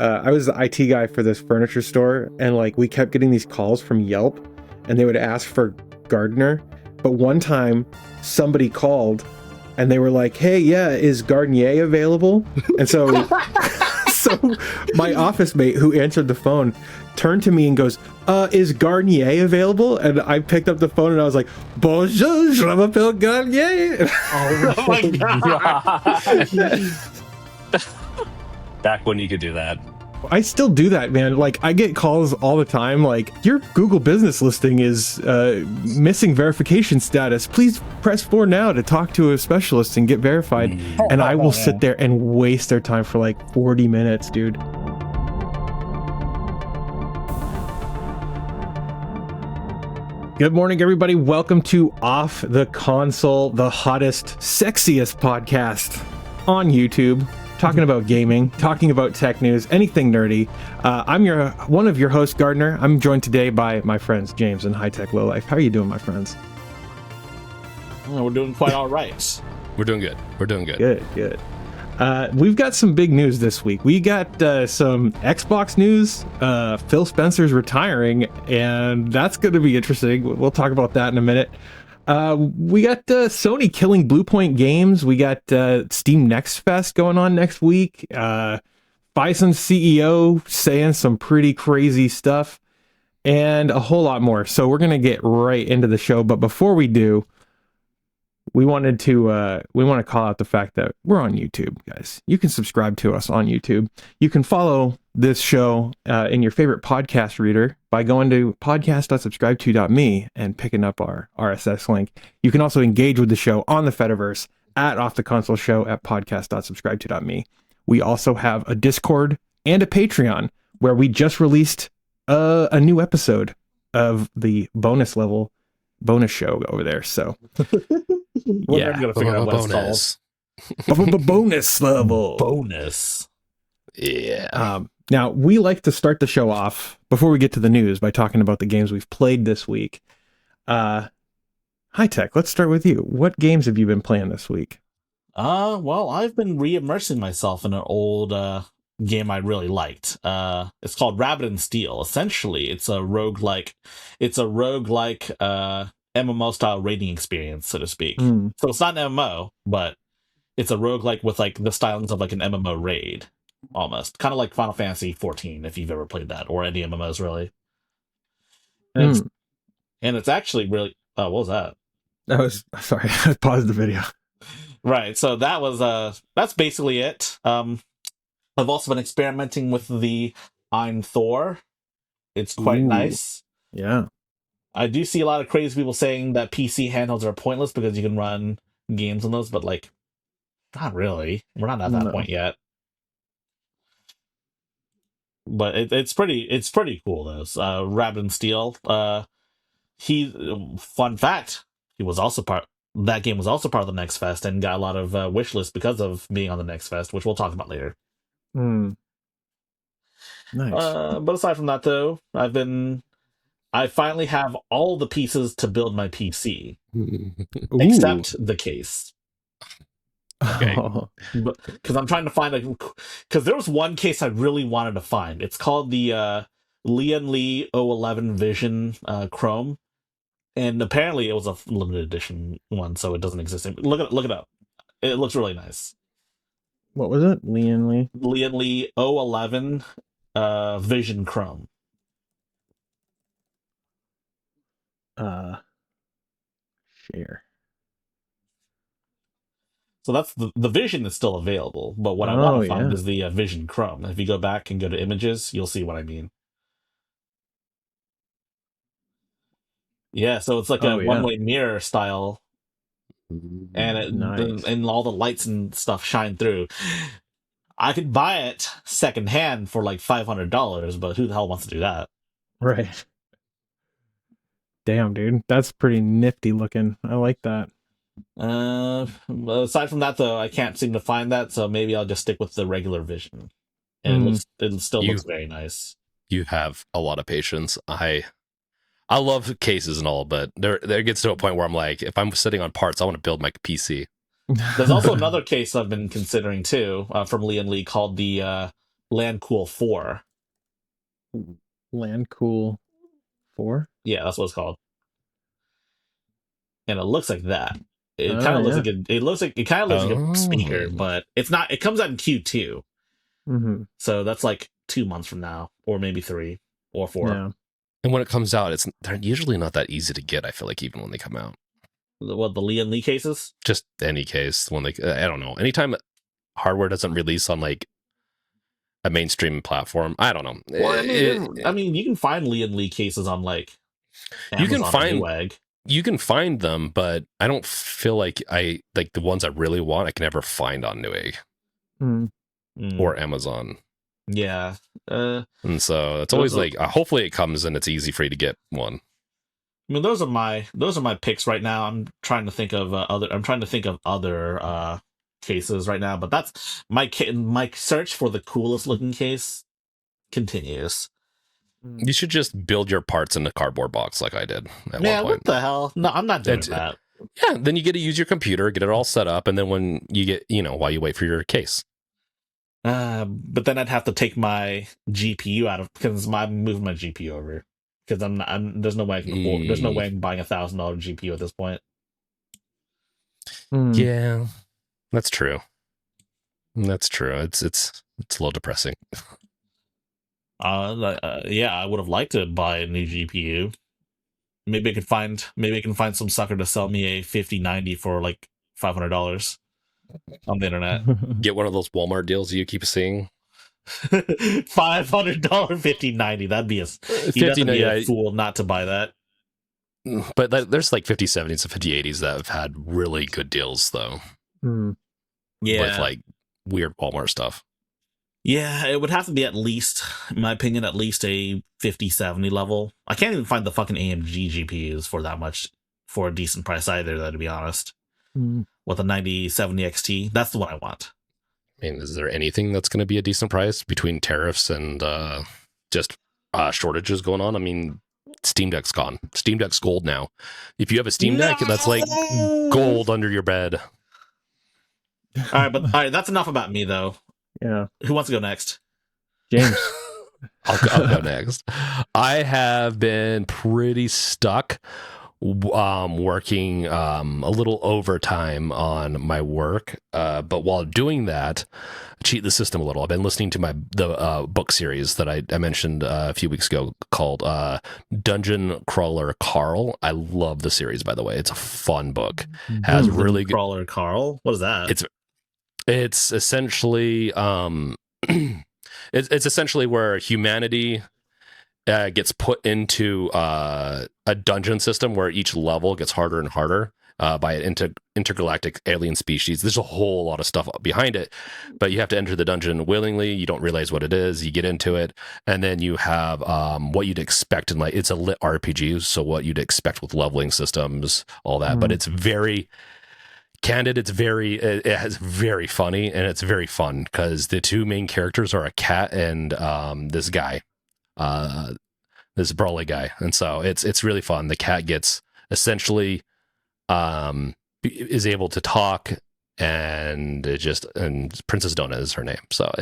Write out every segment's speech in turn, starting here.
I was the IT guy for this furniture store, and like we kept getting these calls from Yelp, and they would ask for Gardner. But one time, somebody called, and they were like, "Hey, yeah, is Gardner available?" And so, so my office mate who answered the phone turned to me and goes, "Is Gardner available?" And I picked up the phone and I was like, "Bonjour, je m'appelle Gardner." Oh my god! Back when you could do that. I still do that, man. Like, I get calls all the time, like, your Google business listing is missing verification status. Please press 4 now to talk to a specialist and get verified. And I will sit there and waste their time for like 40 minutes, dude. Good morning, everybody. Welcome to Off the Console, the hottest, sexiest podcast on YouTube. Talking about gaming, talking about tech news, anything nerdy. I'm one of your hosts, Gardner. I'm joined today by my friends, James and High Tech Low Life. How are you doing, my friends? Well, we're doing quite all right. We're doing good. We're doing good. Good. We've got some big news this week. We got some Xbox news. Phil Spencer's retiring, and that's going to be interesting. We'll talk about that in a minute. We got Sony killing Bluepoint Games. We got Steam Next Fest going on next week. Phison CEO saying some pretty crazy stuff, and a whole lot more. So we're gonna get right into the show. But before we do, we want to call out the fact that we're on YouTube, guys. You can subscribe to us on YouTube. You can follow this show in your favorite podcast reader by going to podcast.subscribe2.me and picking up our RSS link. You can also engage with the show on the Fediverse at Off the Console Show at podcast.subscribe2.me. We also have a Discord and a Patreon where we just released a new episode of the bonus show over there. So We're never gonna figure out what it's Bonus. bonus level. Bonus. Yeah. Now, we like to start the show off, before we get to the news, by talking about the games we've played this week. High Tech, let's start with you. What games have you been playing this week? Well, I've been re-immersing myself in an old game I really liked. It's called Rabbit and Steel. Essentially, it's a roguelike MMO style raiding experience, so to speak. So it's not an MMO, but it's a roguelike with like the stylings of like an MMO raid. Almost kind of like Final Fantasy 14, if you've ever played that, or any MMOs really. And it's actually really. What was that? Sorry, I paused the video. Right. So that's basically it. I've also been experimenting with the Ein Thor. It's quite nice. Yeah. I do see a lot of crazy people saying that PC handhelds are pointless because you can run games on those, but like, not really. We're not at that point yet. But it's pretty cool though. Rabbit and Steel. Fun fact, that game was also part of the Next Fest and got a lot of wish lists because of being on the Next Fest, which we'll talk about later. Nice. But aside from that though, I finally have all the pieces to build my PC, except the case. Okay. Because I'm trying to find because there was one case I really wanted to find. It's called the Lian O11 Vision Chrome, and apparently it was a limited edition one, so it doesn't exist. Look it up. It looks really nice. What was it? Lian O11 Vision Chrome. Share. So that's the Vision is still available, but what I want to find is the Vision Chrome. If you go back and go to images, you'll see what I mean. Yeah, so it's like a one-way mirror style, and and all the lights and stuff shine through. I could buy it secondhand for like $500, but who the hell wants to do that? Right. Damn, dude, that's pretty nifty looking. I like that. Aside from that, though, I can't seem to find that, so maybe I'll just stick with the regular Vision. And it still looks very nice. You have a lot of patience. I love cases and all, but there gets to a point where I'm like, if I'm sitting on parts, I want to build my PC. There's also another case I've been considering too, from Lian Li, called the Land Cool 4. Land Cool 4? Yeah, that's what it's called. And it looks like that. It Oh, kind of looks yeah. like it kind of looks like a speaker, but it's not. It comes out in Q2, Mm-hmm. so that's like 2 months from now, or maybe 3 or 4. Yeah. And when it comes out, they're usually not that easy to get. I feel like even when they come out, What, the Lian Lee cases? just any case when I don't know. Anytime hardware doesn't release on like a mainstream platform, I don't know. Well, I mean, you can find Lian Lee cases on like Amazon you can find or Newegg. You can find them, but I don't feel like I like the ones I really want. I can never find on Newegg or Amazon. Yeah, and so it's always like hopefully it comes and it's easy for you to get one. I mean, those are my picks right now. I'm trying to think of other cases right now, but that's my search for the coolest looking case continues. You should just build your parts in a cardboard box like I did at one point. What the hell? No, I'm not doing that. Yeah, then you get to use your computer, get it all set up, and then when you get, while you wait for your case. But then I'd have to take my GPU out of because I'm moving my GPU over because there's no way I can afford, there's no way I'm buying $1,000 GPU at this point. Yeah, that's true. That's true. It's a little depressing. Yeah, I would have liked to buy a new GPU. Maybe I can find some sucker to sell me a 5090 for like $500 on the internet. Get one of those Walmart deals you keep seeing. $500 5090. That'd be you'd have to be a fool not to buy that. But there's like 5070s and 5080s that have had really good deals though. Yeah, with like weird Walmart stuff. Yeah, it would have to be at least, in my opinion, at least a 5070 level. I can't even find the fucking AMG GPUs for that much, for a decent price either, though, to be honest. With a 9070 XT, that's the one I want. I mean, is there anything that's going to be a decent price between tariffs and just shortages going on? I mean, Steam Deck's gone. Steam Deck's gold now. If you have a Steam Deck, that's like gold under your bed. All right, that's enough about me, though. Yeah. Who wants to go next? James. I'll go next. I have been pretty stuck working a little overtime on my work. But while doing that, cheat the system a little. I've been listening to the book series that I mentioned a few weeks ago called Dungeon Crawler Carl. I love the series, by the way. It's a fun book. Has really good Crawler Carl. What is that? It's essentially it's essentially where humanity gets put into a dungeon system where each level gets harder and harder by an intergalactic alien species. There's a whole lot of stuff behind it, but you have to enter the dungeon willingly. You don't realize what it is. You get into it, and then you have what you'd expect in it's a lit RPG, so what you'd expect with leveling systems, all that. But it's very candid. It has very funny, and it's very fun because the two main characters are a cat and this guy, this brawly guy, and so it's really fun. The cat gets essentially is able to talk, and Princess Donna is her name. So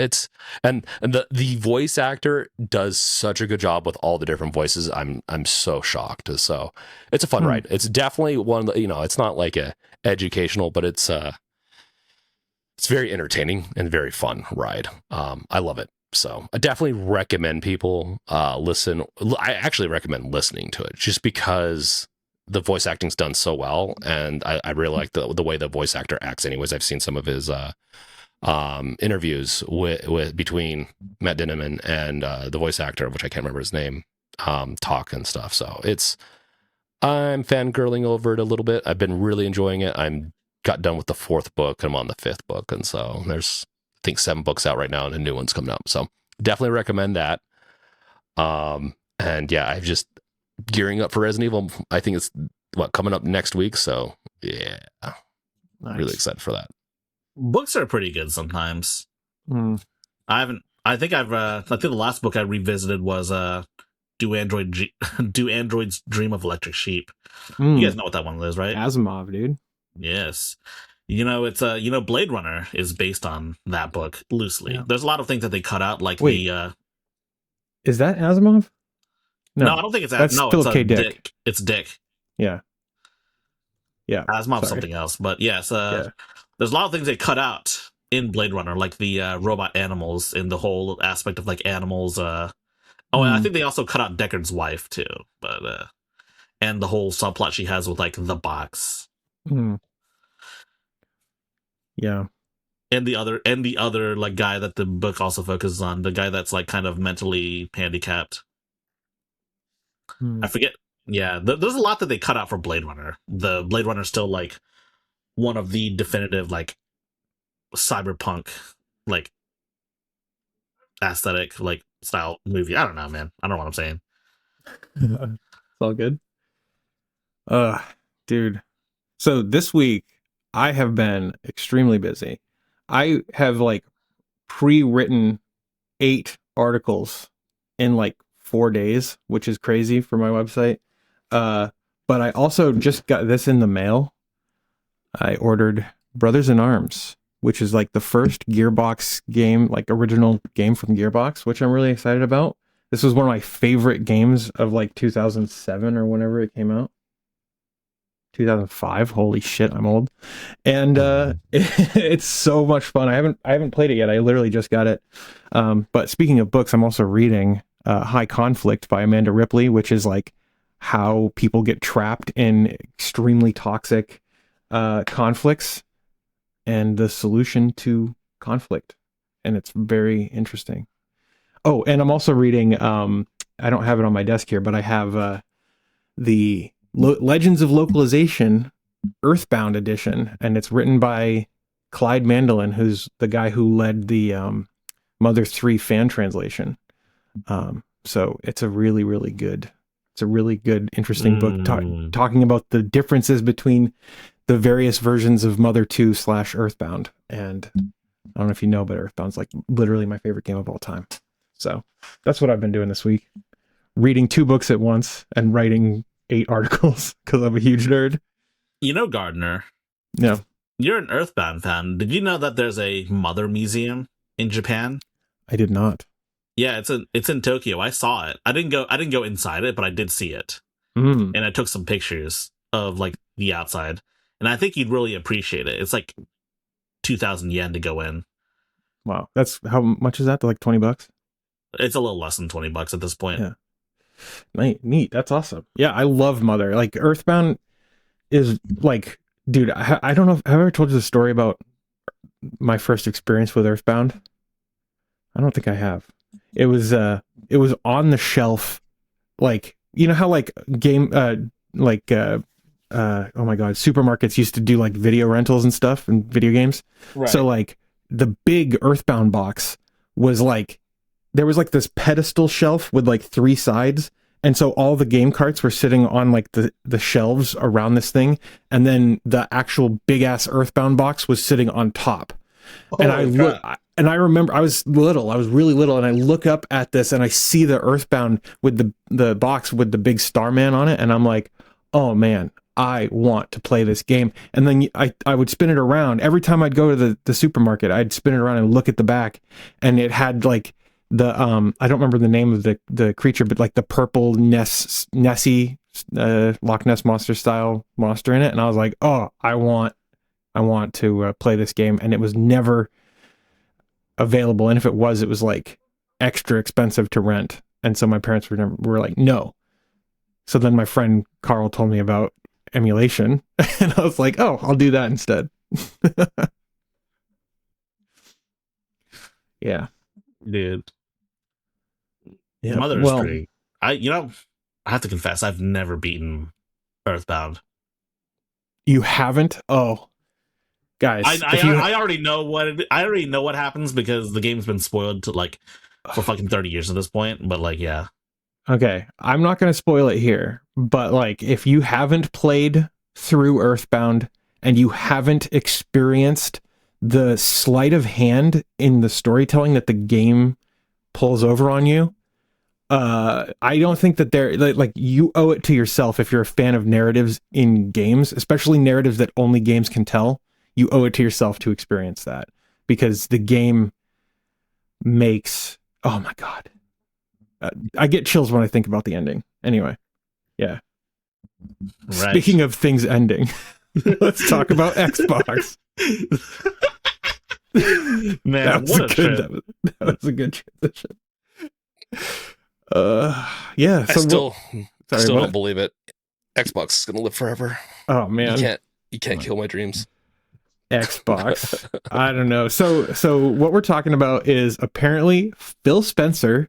and the voice actor does such a good job with all the different voices. I'm so shocked. So it's a fun ride. It's definitely one that, it's not like a educational, but it's very entertaining and very fun ride. I love it. So I definitely recommend people listen. I actually recommend listening to it just because the voice acting's done so well, and I really like the way the voice actor acts. Anyways, I've seen some of his interviews with between Matt Dinniman and the voice actor, which I can't remember his name, talk and stuff. So I'm fangirling over it a little bit. I've been really enjoying it. Got done with the 4th book. I'm on the 5th book, and so there's I think 7 books out right now, and a new one's coming up. So definitely recommend that. And yeah, I've just gearing up for Resident Evil. I think it's coming up next week. So yeah, nice. Really excited for that. Books are pretty good sometimes. I think the last book I revisited was Do Androids Dream of Electric Sheep? You guys know what that one is, right? Asimov, dude. Yes. It's Blade Runner is based on that book loosely. Yeah. There's a lot of things that they cut out, like Wait, is that Asimov? No, I don't think it's that's no, Philip it's K. Dick. It's Dick. Yeah. Asimov's Sorry. something else, but yes, Yeah. there's a lot of things they cut out in Blade Runner, like the robot animals and the whole aspect of like animals. And I think they also cut out Deckard's wife too, but and the whole subplot she has with like the box. Yeah. And the other like guy that the book also focuses on, the guy that's like kind of mentally handicapped. I forget. Yeah, there's a lot that they cut out for Blade Runner. The Blade Runner is still like one of the definitive like cyberpunk like aesthetic like style movie. I don't know, man. I don't know what I'm saying. It's all good. Dude. So this week I have been extremely busy. I have like pre-written 8 articles in like 4 days, which is crazy for my website. But I also just got this in the mail. I ordered Brothers in Arms, which is like the first Gearbox game, like original game from Gearbox, which I'm really excited about. This was one of my favorite games of like 2007 or whenever it came out. 2005. Holy shit, I'm old. And it's so much fun. I haven't played it yet. I literally just got it. But speaking of books, I'm also reading High Conflict by Amanda Ripley, which is like how people get trapped in extremely toxic conflicts and the solution to conflict. And it's very interesting. Oh, and I'm also reading, I don't have it on my desk here, but I have the Legends of Localization Earthbound edition, and it's written by Clyde Mandelin, who's the guy who led the Mother 3 fan translation. So it's a really, really good, interesting book talking about the differences between the various versions of Mother 2 / Earthbound. And I don't know if you know, but Earthbound's like literally my favorite game of all time. So that's what I've been doing this week. Reading 2 books at once and writing 8 articles because I'm a huge nerd. Gardner. Yeah. You're an Earthbound fan. Did you know that there's a Mother Museum in Japan? I did not. Yeah, it's in Tokyo. I saw it. I didn't go inside it, but I did see it. And I took some pictures of like the outside. And I think you'd really appreciate it. It's like 2,000 yen to go in. Wow. That's how much is that? Like $20? It's a little less than $20 at this point. Yeah. Neat. That's awesome. Yeah, I love Mother. Like Earthbound is like, dude, I don't know if have I ever told you the story about my first experience with Earthbound. I don't think I have. It was on the shelf, like, you know how like game oh my god, supermarkets used to do like video rentals and stuff and video games. Right. So like the big Earthbound box was like, there was like this pedestal shelf with like 3 sides, and so all the game carts were sitting on like the shelves around this thing, and then the actual big ass Earthbound box was sitting on top. And I remember I was really little, and I look up at this and I see the Earthbound with the box with the big Starman on it, and I'm like, oh man, I want to play this game. And then I would spin it around every time I'd go to the supermarket. I'd spin it around and look at the back, and it had like the I don't remember the name of the creature, but like the purple Nessie Loch Ness monster style monster in it, and I was like, oh, I want to play this game. And it was never available, and if it was like extra expensive to rent, and so my parents were like, no. So then my friend Carl told me about emulation, and I was like, oh, I'll do that instead. Yeah, dude. Yeah, Mother is great. I have to confess, I've never beaten Earthbound. You haven't? Oh, guys, I already know what happens because the game's been spoiled to like for fucking 30 years at this point. But like, yeah. Okay, I'm not going to spoil it here, but like, if you haven't played through Earthbound and you haven't experienced the sleight of hand in the storytelling that the game pulls over on you, I don't think that like you owe it to yourself if you're a fan of narratives in games, especially narratives that only games can tell. you owe it to yourself to experience that, because the game makes, oh my god, I get chills when I think about the ending. Anyway, yeah. Right. Speaking of things ending, let's talk about Xbox. Man, that was a good transition. Yeah. So I still don't believe it. Xbox is gonna live forever. Oh man, you can't kill my dreams. Xbox. I don't know. So what we're talking about is apparently Phil Spencer,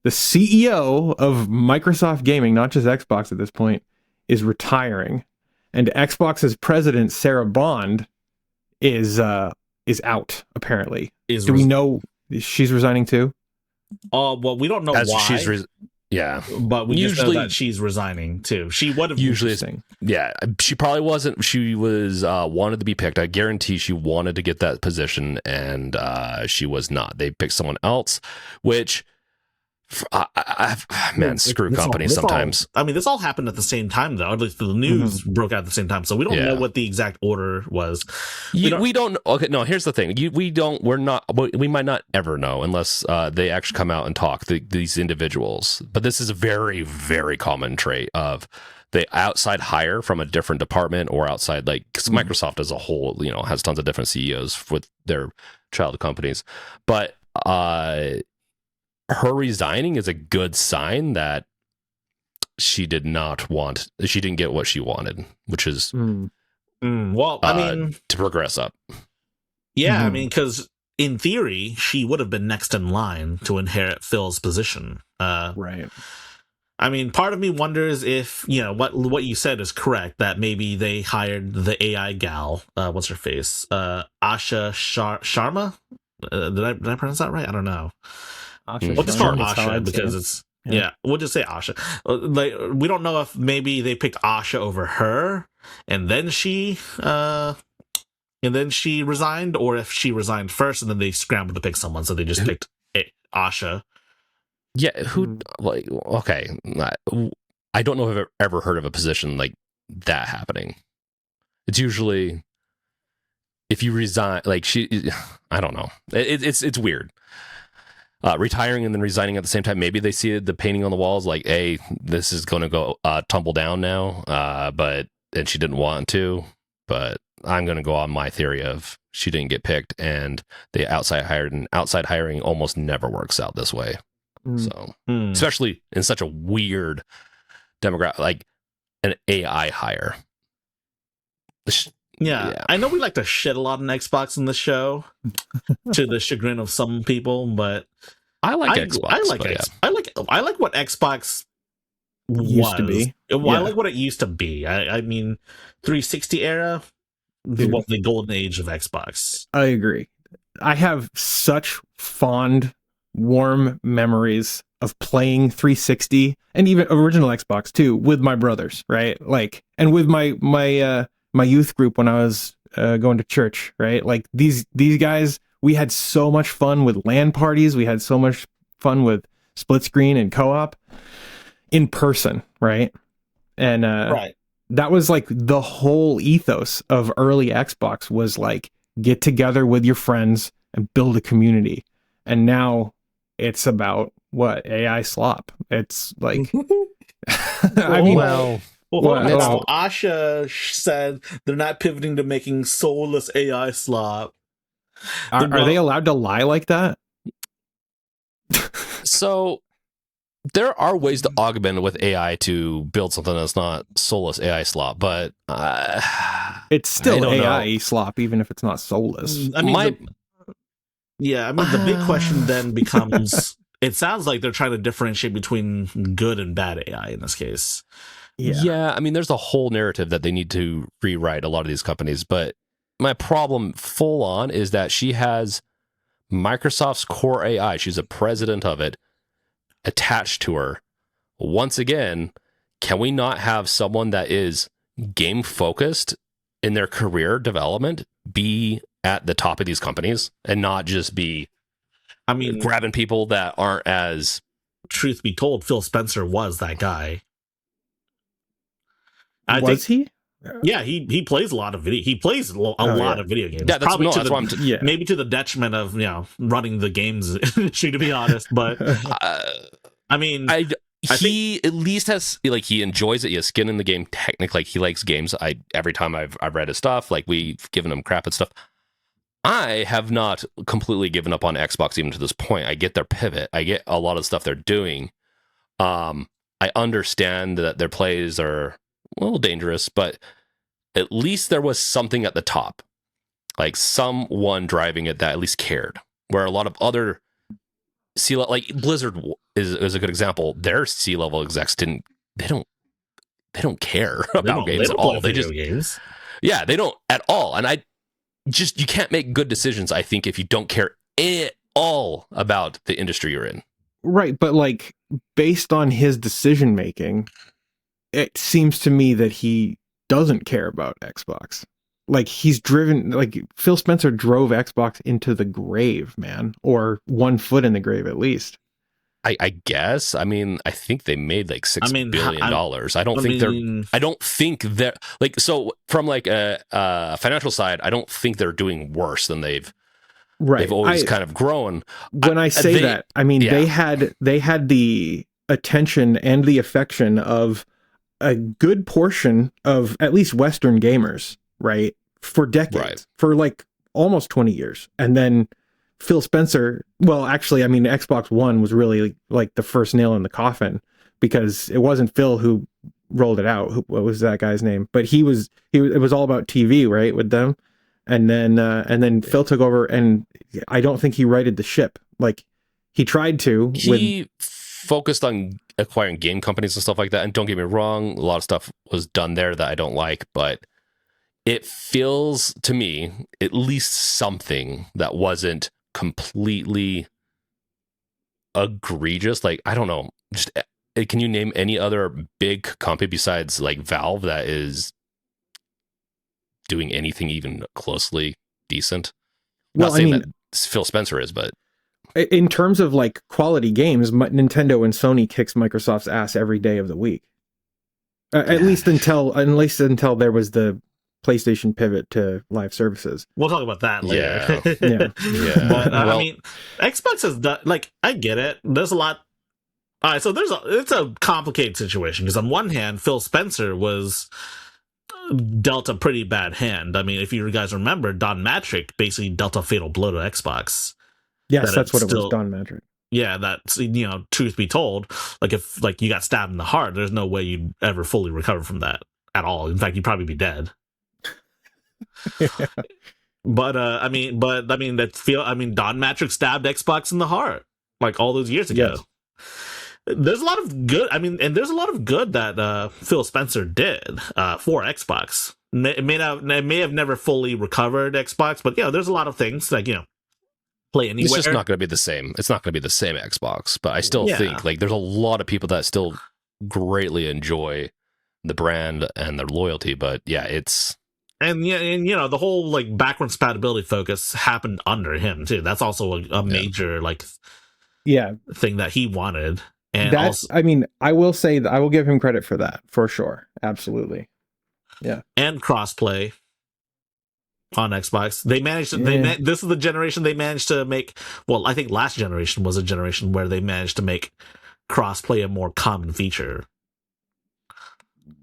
the CEO of Microsoft Gaming, not just Xbox at this point, is retiring, and Xbox's president Sarah Bond is out. Apparently, do we know she's resigning too? Well, we don't know why. Yeah, but we usually just know that she's resigning too. She would have usually. Yeah, she probably wasn't. She was wanted to be picked. I guarantee she wanted to get that position, and she was not. They picked someone else, which. Man, screw companies sometimes. This all happened at the same time, though. At least the news broke out at the same time, so we don't know what the exact order was. We don't. Okay, no. Here's the thing. We might not ever know unless they actually come out and talk. These individuals, but this is a very, very common trait of the outside hire from a different department or outside, like because Microsoft as a whole, has tons of different CEOs with their child companies, but. Her resigning is a good sign that she didn't get what she wanted, which is well, to progress up. Yeah, because in theory, she would have been next in line to inherit Phil's position. Right. Part of me wonders if, what you said is correct, that maybe they hired the AI gal, what's her face? Asha Sharma? Did I pronounce that right? I don't know. We'll just call her Asha because it's we'll just say Asha. We don't know if maybe they picked Asha over her and then she resigned, or if she resigned first and then they scrambled to pick someone, so they just picked Asha. Yeah, okay. I don't know if I've ever heard of a position like that happening. It's usually if you resign, I don't know. It's weird. Retiring and then resigning at the same time. Maybe they see the painting on the walls like, hey, this is going to go tumble down now. And she didn't want to. But I'm going to go on my theory of she didn't get picked, and they outside hired, and outside hiring almost never works out this way. So, especially in such a weird demographic, like an AI hire. Yeah, I know we like to shit a lot on Xbox in the show, to the chagrin of some people, but I like Xbox. I like what Xbox used to be. I like what it used to be. 360 era was the golden age of Xbox. I agree. I have such fond, warm memories of playing 360 and even original Xbox too with my brothers, right? And with my youth group when I was going to church, right? Like these guys, we had so much fun with LAN parties. We had so much fun with split screen and co-op in person, right? And that was like the whole ethos of early Xbox was like get together with your friends and build a community. And now it's about what? AI slop. It's like Asha said they're not pivoting to making soulless AI slop. Are they allowed to lie like that? So there are ways to augment with AI to build something that's not soulless AI slop, but it's still AI slop, even if it's not soulless. The big question then becomes: it sounds like they're trying to differentiate between good and bad AI in this case. Yeah, there's a whole narrative that they need to rewrite, a lot of these companies, but my problem full on is that she has Microsoft's core AI. She's a president of it attached to her. Once again, can we not have someone that is game focused in their career development be at the top of these companies and not just be grabbing people that aren't as... Truth be told, Phil Spencer was that guy. Was he? Yeah, he plays a lot of video. He plays a lot of video games. Yeah, that's probably why I'm maybe to the detriment of running the games industry, to be honest. But I mean, he at least has, like, he enjoys it. He has skin in the game. Technically, like, he likes games. Every time I've read his stuff, like, we've given him crap and stuff. I have not completely given up on Xbox even to this point. I get their pivot. I get a lot of stuff they're doing. I understand that their plays are a little dangerous, but at least there was something at the top, like someone driving it that at least cared. Where a lot of other like Blizzard is a good example. Their C-level execs they don't care about games at all. They just games. Yeah, they don't at all. And you can't make good decisions, I think, if you don't care at all about the industry you're in. Right, but like based on his decision making, it seems to me that he doesn't care about Xbox. Like he's driven, like Phil Spencer drove Xbox into the grave, man, or 1 foot in the grave at least. I guess. I mean, I think they made like $6 billion. I don't think they're like, so from like a financial side, I don't think they're doing worse than they've always kind of grown. When I say that, I mean, they had the attention and the affection of a good portion of at least Western gamers, right? For decades, for like almost 20 years. And then Phil Spencer, well, actually, I mean, Xbox One was really like the first nail in the coffin because it wasn't Phil who rolled it out. What was that guy's name? But it was all about TV, right? With them. And then Phil took over, and I don't think he righted the ship. Like he tried to. He focused on acquiring game companies and stuff like that. And don't get me wrong, a lot of stuff was done there that I don't like, but it feels to me at least something that wasn't completely egregious. Like, I don't know. Just can you name any other big company besides like Valve that is doing anything even closely decent? Well, not saying that Phil Spencer is, but in terms of like quality games, Nintendo and Sony kicks Microsoft's ass every day of the week. At least until there was the PlayStation pivot to live services. We'll talk about that later. Yeah. But I mean, Xbox has done, like, I get it. There's a lot. All right, so it's a complicated situation because on one hand, Phil Spencer was dealt a pretty bad hand. I mean, if you guys remember, Don Matrick basically dealt a fatal blow to Xbox. Yes, that's what it was, Don Matrick. Yeah, that's, truth be told, like if like you got stabbed in the heart, there's no way you'd ever fully recover from that at all. In fact, you'd probably be dead. But Don Matrick stabbed Xbox in the heart like all those years ago. Yes. There's a lot of good. I mean, and there's a lot of good that Phil Spencer did for Xbox. It may have never fully recovered Xbox, but there's a lot of things like play anywhere. It's just not going to be the same. It's not going to be the same Xbox, but I still think like there's a lot of people that still greatly enjoy the brand and their loyalty. But it's. And the whole like backwards compatibility focus happened under him too. That's also a major thing that he wanted. And I will say that I will give him credit for that for sure. Absolutely. Yeah. And crossplay on Xbox. They managed to, this is the generation they managed to make. Well, I think last generation was a generation where they managed to make crossplay a more common feature.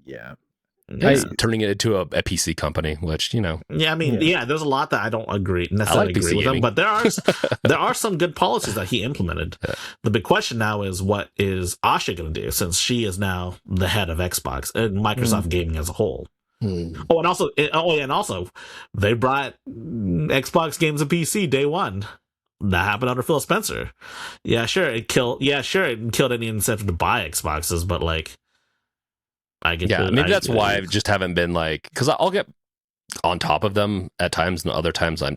Yeah. Turning it into a PC company, which there's a lot that I don't necessarily agree with him, but there are some good policies that he implemented. The big question now is, what is Asha going to do, since she is now the head of Xbox and Microsoft gaming as a whole? Oh, and also they brought Xbox games to PC day one. That happened under Phil Spencer. It killed any incentive to buy Xboxes, but like, maybe that's why I just haven't been like, because I'll get on top of them at times, and other times I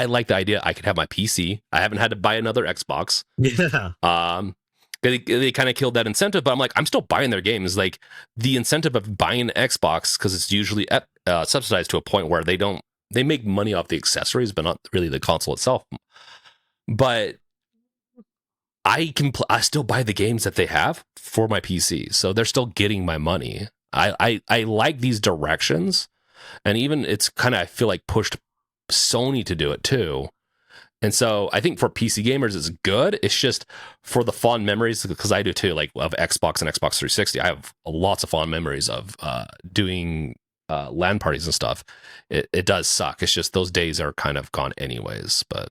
like the idea I could have my PC. I haven't had to buy another Xbox. Yeah. They kind of killed that incentive, but I'm like, I'm still buying their games. Like the incentive of buying an Xbox, because it's usually subsidized to a point where they make money off the accessories, but not really the console itself. But I still buy the games that they have for my PC, so they're still getting my money. I like these directions, and even it's kind of, I feel like, pushed Sony to do it too. And so I think for PC gamers, it's good. It's just for the fond memories, because I do too, like of Xbox and Xbox 360. I have lots of fond memories of doing LAN parties and stuff. It does suck. It's just those days are kind of gone anyways. But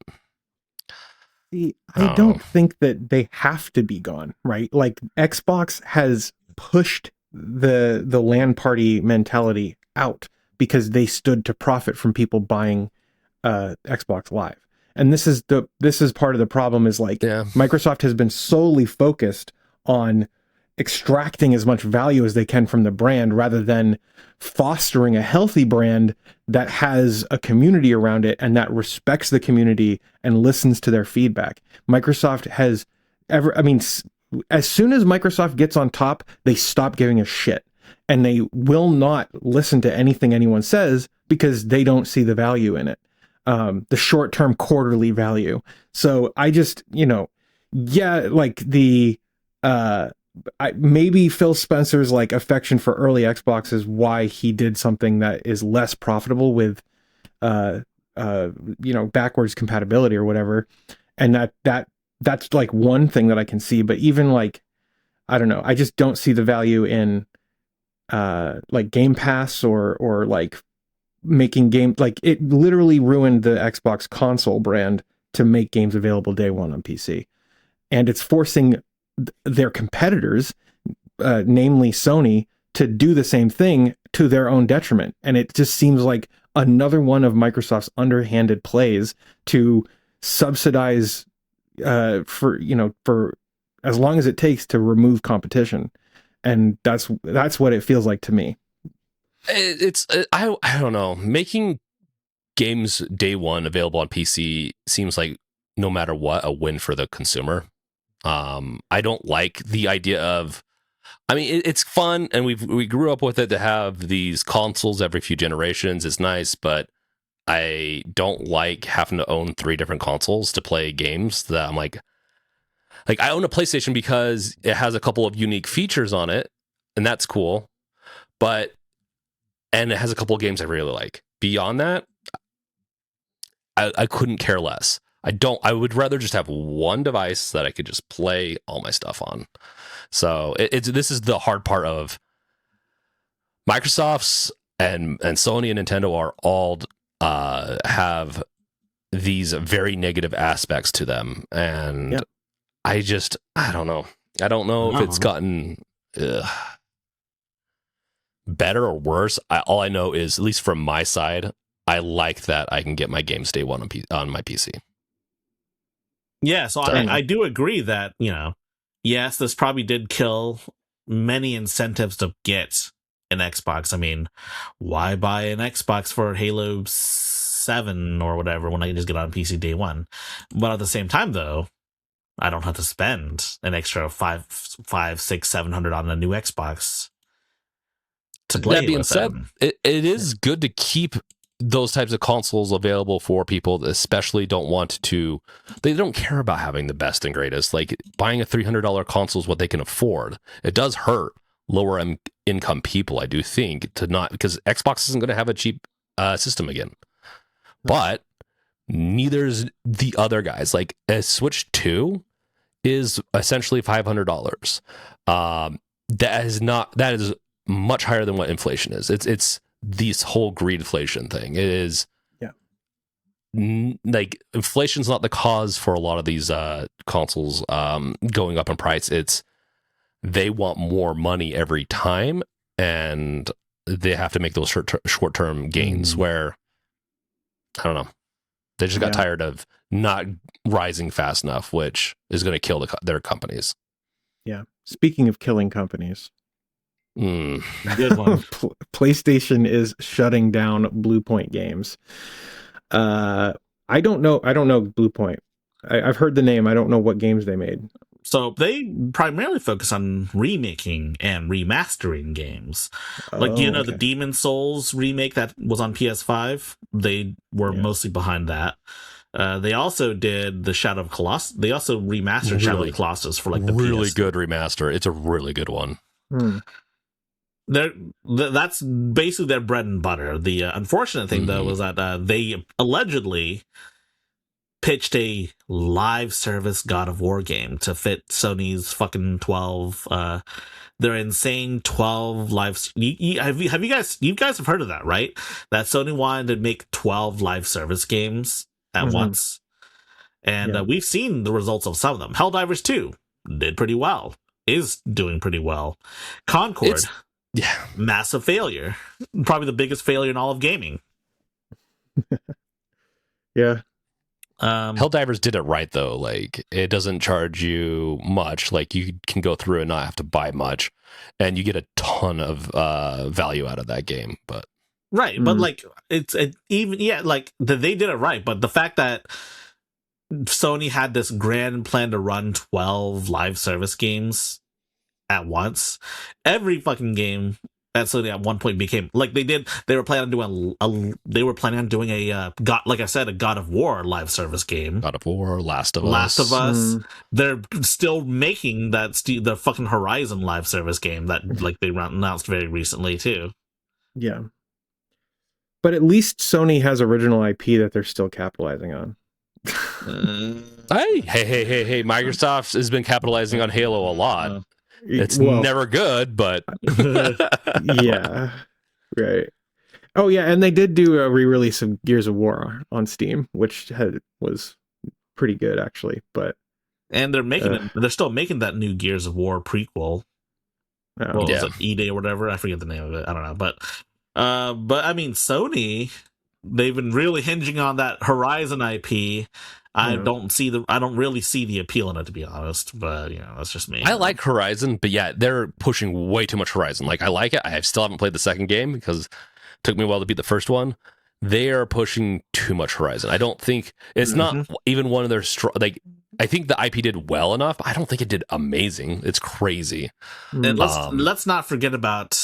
see, I don't think that they have to be gone, right? Like Xbox has pushed the LAN party mentality out because they stood to profit from people buying Xbox Live. And this is part of the problem is like Microsoft has been solely focused on extracting as much value as they can from the brand rather than fostering a healthy brand that has a community around it and that respects the community and listens to their feedback. Microsoft has as soon as Microsoft gets on top, they stop giving a shit and they will not listen to anything anyone says because they don't see the value in it. The short-term quarterly value. So I just, like maybe Phil Spencer's like affection for early Xbox is why he did something that is less profitable with, backwards compatibility or whatever. And that's like one thing that I can see, but even like, I don't know, I just don't see the value in, like Game Pass or like making game, like it literally ruined the Xbox console brand to make games available day one on PC, and it's forcing their competitors, namely Sony, to do the same thing to their own detriment. And it just seems like another one of Microsoft's underhanded plays to subsidize for as long as it takes to remove competition, and that's what it feels like to me. I don't know. Making games day one available on PC seems like, no matter what, a win for the consumer. I don't like the idea of, it's fun and we grew up with it to have these consoles every few generations. It's nice, but I don't like having to own 3 different consoles to play games that I'm like I own a PlayStation because it has a couple of unique features on it, and that's cool. And it has a couple of games I really like. Beyond that, I couldn't care less. I would rather just have one device that I could just play all my stuff on. So this is the hard part of Microsoft's and Sony and Nintendo are all have these very negative aspects to them. And I don't know. I don't know if it's gotten better or worse. All I know is, at least from my side, I like that I can get my games day one on my PC. Yeah, so I do agree that, yes, this probably did kill many incentives to get an Xbox. Why buy an Xbox for Halo 7 or whatever when I can just get on PC day one? But at the same time, though, I don't have to spend an extra $500, $600, $700 on a new Xbox to play. That being said, it is good to keep those types of consoles available for people that especially they don't care about having the best and greatest. Like, buying a $300 console is what they can afford. It does hurt lower income people, I do think, because Xbox isn't going to have a cheap system again. But neither's the other guys. Like, a Switch 2 is essentially $500. That is much higher than what inflation is. It's this whole greedflation thing. It is, like, inflation's not the cause for a lot of these consoles going up in price. It's they want more money every time, and they have to make those short-term gains where, I don't know, they just got tired of not rising fast enough, which is going to kill their companies. Yeah. Speaking of killing companies, good one. PlayStation is shutting down Bluepoint Games. I don't know Bluepoint. I've heard the name. I don't know what games they made. So they primarily focus on remaking and remastering games. The Demon Souls remake that was on PS5. They were mostly behind that. They also did the Shadow of Colossus. They also remastered Shadow of Colossus for like the really PS. Good remaster. It's a really good one. that's basically their bread and butter. The unfortunate thing, though, was that they allegedly pitched a live service God of War game to fit Sony's fucking 12. Their insane 12 live. Have you guys have heard of that, right? That Sony wanted to make 12 live service games at once, and we've seen the results of some of them. Helldivers 2 did pretty well. Is doing pretty well. Concord, massive failure. Probably the biggest failure in all of gaming. Yeah. Helldivers did it right though. Like, it doesn't charge you much. Like, you can go through and not have to buy much, and you get a ton of value out of that game. But but like they did it right. But the fact that Sony had this grand plan to run 12 live service games at once, every fucking game at Sony at one point became like they were planning on doing a God of War live service game. God of War, Last of Us. They're still making the fucking Horizon live service game that like they announced very recently too. Yeah. But at least Sony has original IP that they're still capitalizing on. Hey! Microsoft has been capitalizing on Halo a lot. It's never good, but yeah, right. Oh yeah, and they did do a re-release of Gears of War on Steam, which was pretty good actually. But and they're still making that new Gears of War prequel. Was it E-Day or whatever? I forget the name of it. I don't know, but I mean, Sony, they've been really hinging on that Horizon IP. I don't really see the appeal in it, to be honest, but that's just me. I like Horizon, but yeah, they're pushing way too much Horizon. Like, I like it. I still haven't played the second game because it took me a while to beat the first one. They are pushing too much Horizon. I don't think it's not even one of their I think the IP did well enough. I don't think it did amazing. It's crazy. And let's not forget about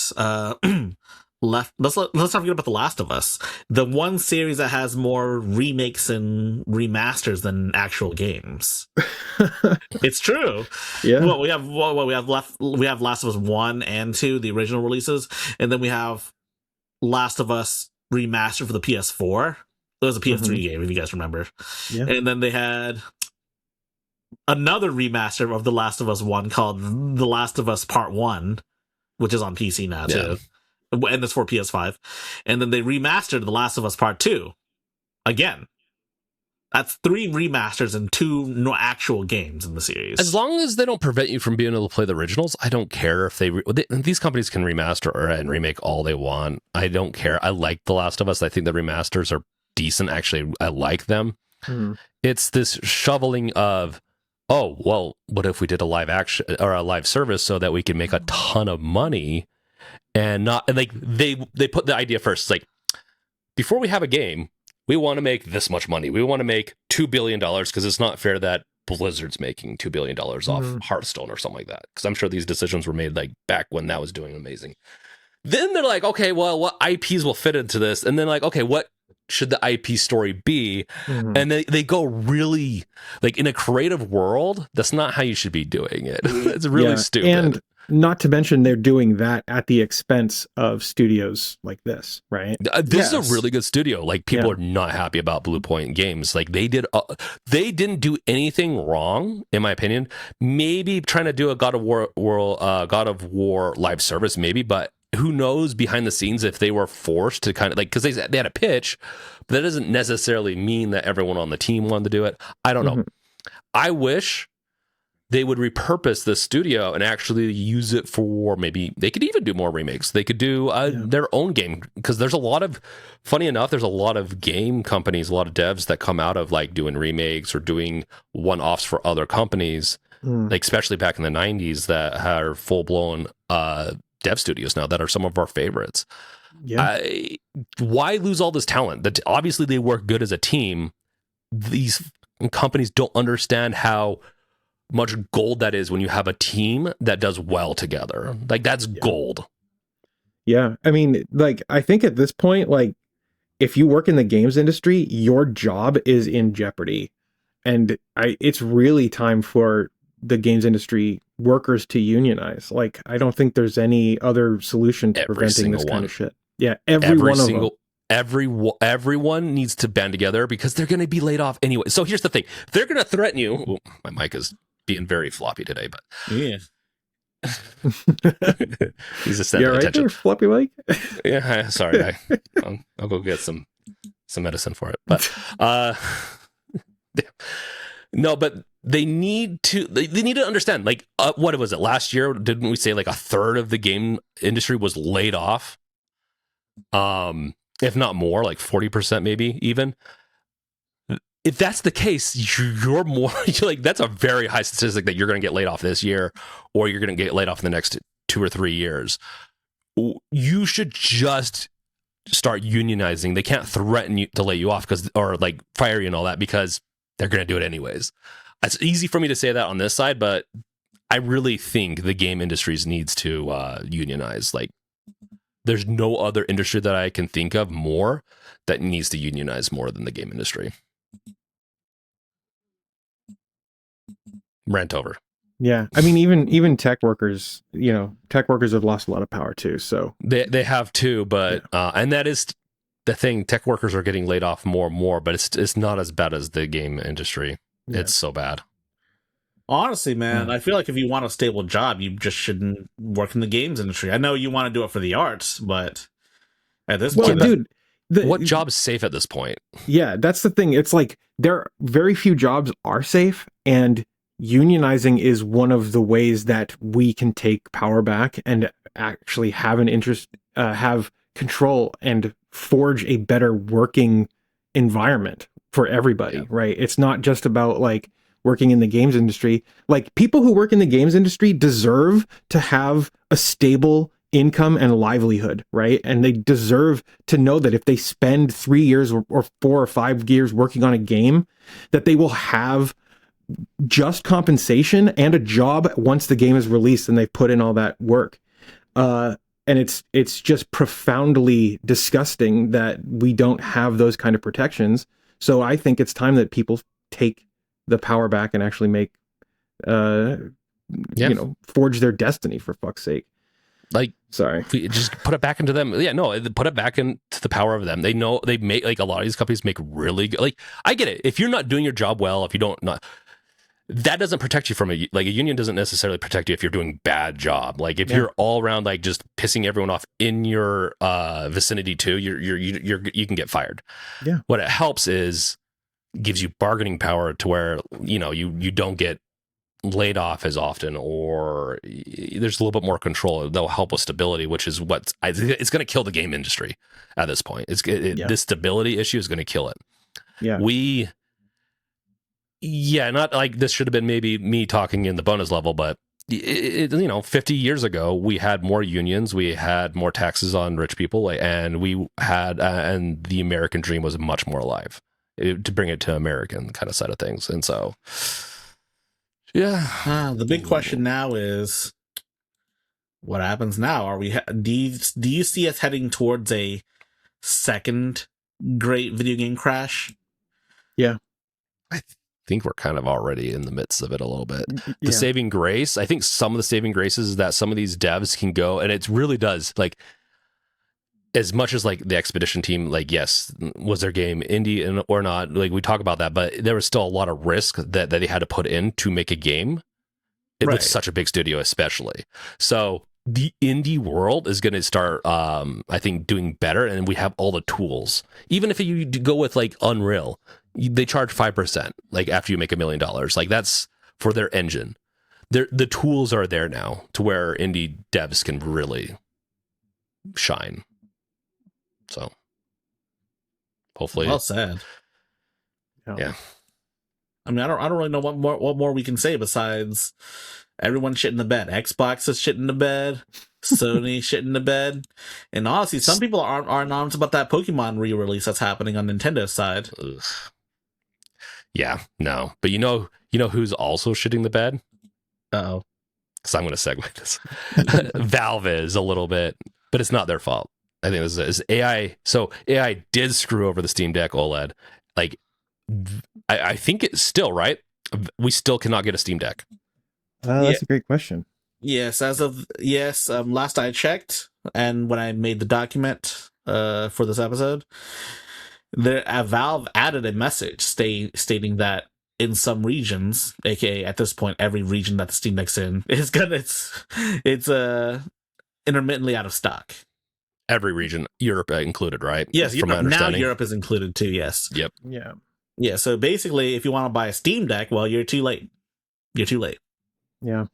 let's not forget about The Last of Us, the one series that has more remakes and remasters than actual games. It's true. Yeah. We have Last of Us 1 and 2, the original releases, and then we have Last of Us remastered for the PS4. It was a PS3 game, if you guys remember. Yeah. And then they had another remaster of The Last of Us 1 called The Last of Us Part 1, which is on PC now too. And it's for PS5. And then they remastered The Last of Us Part 2 again. That's 3 remasters and 2 actual games in the series. As long as they don't prevent you from being able to play the originals, I don't care if these companies can remaster and remake all they want. I don't care. I like The Last of Us. I think the remasters are decent. Actually, I like them. It's this shoveling of, oh, well, what if we did a live action or a live service so that we can make a ton of money? And like they put the idea first. It's like, before we have a game, we want to make this much money. We want to make $2 billion because it's not fair that Blizzard's making $2 billion off Hearthstone or something like that. Because I'm sure these decisions were made like back when that was doing amazing. Then they're like, okay, well, what IPs will fit into this? And then like, okay, what should the IP story be? And they go really like, in a creative world, that's not how you should be doing it. It's really stupid. And not to mention they're doing that at the expense of studios like this, right? This is a really good studio. Like, people are not happy about Bluepoint Games. Like, they didn't do anything wrong, in my opinion. Maybe trying to do a God of War live service, maybe, but who knows behind the scenes if they were forced to kind of like, because they had a pitch, but that doesn't necessarily mean that everyone on the team wanted to do it. I don't know. I wish they would repurpose this studio and actually use it for, maybe they could even do more remakes. They could do their own game, because there's a lot of, funny enough, there's a lot of game companies, a lot of devs that come out of like doing remakes or doing one-offs for other companies, like especially back in the 90s, that are full-blown dev studios now that are some of our favorites. Why lose all this talent? That obviously they work good as a team. These companies don't understand how much gold that is when you have a team that does well together. Like, that's gold. Yeah. I mean, like, I think at this point, like, if you work in the games industry, your job is in jeopardy. And it's really time for the games industry workers to unionize. Like, I don't think there's any other solution to preventing this kind of shit. Yeah, every one of them. Everyone needs to band together because they're going to be laid off anyway. So here's the thing: they're going to threaten you. Ooh, my mic is being very floppy today, but yeah, he's just sending right attention. There, floppy mic. Yeah, sorry. I'll go get some medicine for it. But no, but they need to understand. Like, what was it last year? Didn't we say like a third of the game industry was laid off? If not more, like 40% maybe even. If that's the case, you're more like, that's a very high statistic that you're going to get laid off this year, or you're going to get laid off in the next 2 or 3 years. You should just start unionizing. They can't threaten you to lay you off or like fire you and all that, because they're going to do it anyways. It's easy for me to say that on this side, but I really think the game industries needs to unionize. Like, there's no other industry that I can think of more that needs to unionize more than the game industry. Rant over. Yeah, I mean, even tech workers, tech workers have lost a lot of power too. So they have too, but and that is the thing. Tech workers are getting laid off more and more, but it's not as bad as the game industry. Yeah. It's so bad. Honestly, man, I feel like if you want a stable job, you just shouldn't work in the games industry. I know you want to do it for the arts, but at this point, dude, what job is safe at this point? Yeah, that's the thing. It's like very few jobs are safe, and unionizing is one of the ways that we can take power back and actually have an interest, have control, and forge a better working environment for everybody, right? It's not just about like working in the games industry. Like, people who work in the games industry deserve to have a stable income and livelihood, right? And they deserve to know that if they spend 3 years or 4 or 5 years working on a game, that they will have just compensation and a job once the game is released and they've put in all that work. And it's just profoundly disgusting that we don't have those kind of protections. So I think it's time that people take the power back and actually make, forge their destiny, for fuck's sake. Like, sorry, just put it back into them. Yeah, no, put it back into the power of them. They know they make, like, a lot of these companies make really good. Like, I get it. If you're not doing your job well, if you don't not, that doesn't protect you from a union doesn't necessarily protect you if you're doing bad job. Like, if you're all around like just pissing everyone off in your vicinity too, you can get fired. Yeah. What it helps is gives you bargaining power to where you don't get laid off as often, or there's a little bit more control. They'll help with stability, which is it's going to kill the game industry at this point. This stability issue is going to kill it. Not like this should have been maybe me talking in the bonus level, but 50 years ago we had more unions, we had more taxes on rich people, and we had and the American dream was much more alive, to bring it to American kind of side of things. And so the big question now is, what happens now? Are we do you see us heading towards a second great video game crash? Yeah, I think we're kind of already in the midst of it a little bit. The saving grace, I think some of the saving graces is that some of these devs can go, and it really does, like, as much as like the Expedition team, like, yes, was their game indie or not, like, we talk about that, but there was still a lot of risk that they had to put in to make a game. With such a big studio, especially. So the indie world is going to start, I think, doing better, and we have all the tools. Even if you go with like Unreal, they charge 5%, like, after you make $1 million. Like, that's for their engine. The tools are there now to where indie devs can really shine. So hopefully, well said. Yeah. I mean, I don't really know what more we can say besides everyone shit in the bed. Xbox is shit in the bed. Sony shit in the bed. And honestly, some people aren't honest about that Pokemon re-release that's happening on Nintendo's side. Ugh. Yeah, no. But you know who's also shitting the bed? Uh-oh. So I'm going to segue this. Valve is a little bit, but it's not their fault. I think this is AI. So AI did screw over the Steam Deck OLED. Like, I think it's still right. We still cannot get a Steam Deck. That's a great question. Yes, last I checked, and when I made the document for this episode, Valve added a message stating that in some regions, aka at this point every region that the Steam Deck's in, it's intermittently out of stock. Every region, Europe included, right? Yes, from my understanding. Now Europe is included too. Yes. Yep. Yeah. So basically, if you want to buy a Steam Deck, well, you're too late. You're too late. Yeah.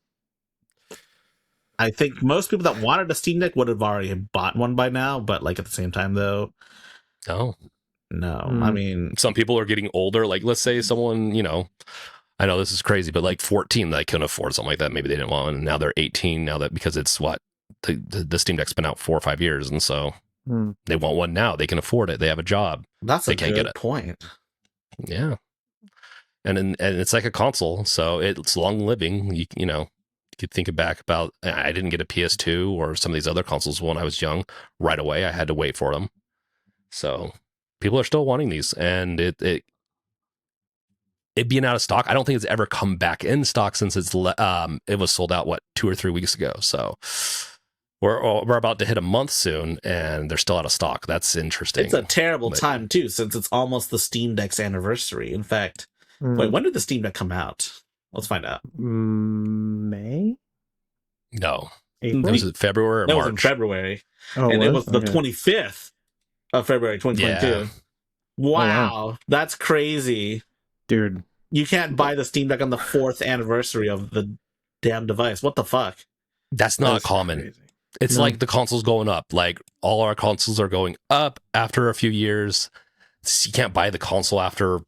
I think most people that wanted a Steam Deck would have already bought one by now, but like at the same time, though, no. I mean, some people are getting older. Like, let's say someone, I know this is crazy, but like 14, they couldn't afford something like that. Maybe they didn't want one, and now they're 18. Now that because it's what the Steam Deck's been out 4 or 5 years, and so they want one now. They can afford it. They have a job. That's they can't get it. Point. Yeah, and it's like a console, so it's long living. You could think back about. I didn't get a PS2 or some of these other consoles when I was young. Right away, I had to wait for them. So people are still wanting these, and it being out of stock. I don't think it's ever come back in stock since it was sold out 2 or 3 weeks ago. So we're about to hit a month soon, and they're still out of stock. That's interesting. It's a terrible time too, since it's almost the Steam Deck's anniversary. In fact, wait, when did the Steam Deck come out? Let's find out. May? No, April? It was February or March. It was in February, and it was the 25th of February 2022. Yeah. Wow, that's crazy, dude. You can't buy the Steam Deck on the 4th anniversary of the damn device. What the fuck? That's not common. Crazy. It's like the consoles going up. Like all our consoles are going up after a few years. You can't buy the console after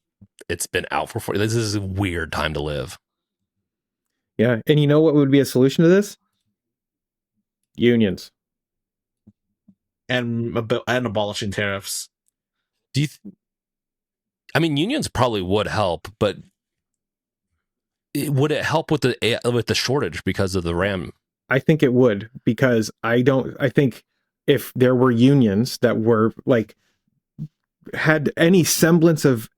it's been out for 40. This is a weird time to live. Yeah, and you know what would be a solution to this? Unions. And abolishing tariffs. I mean, unions probably would help, but would it help with the shortage because of the RAM? I think it would, because I think if there were unions that were like had any semblance of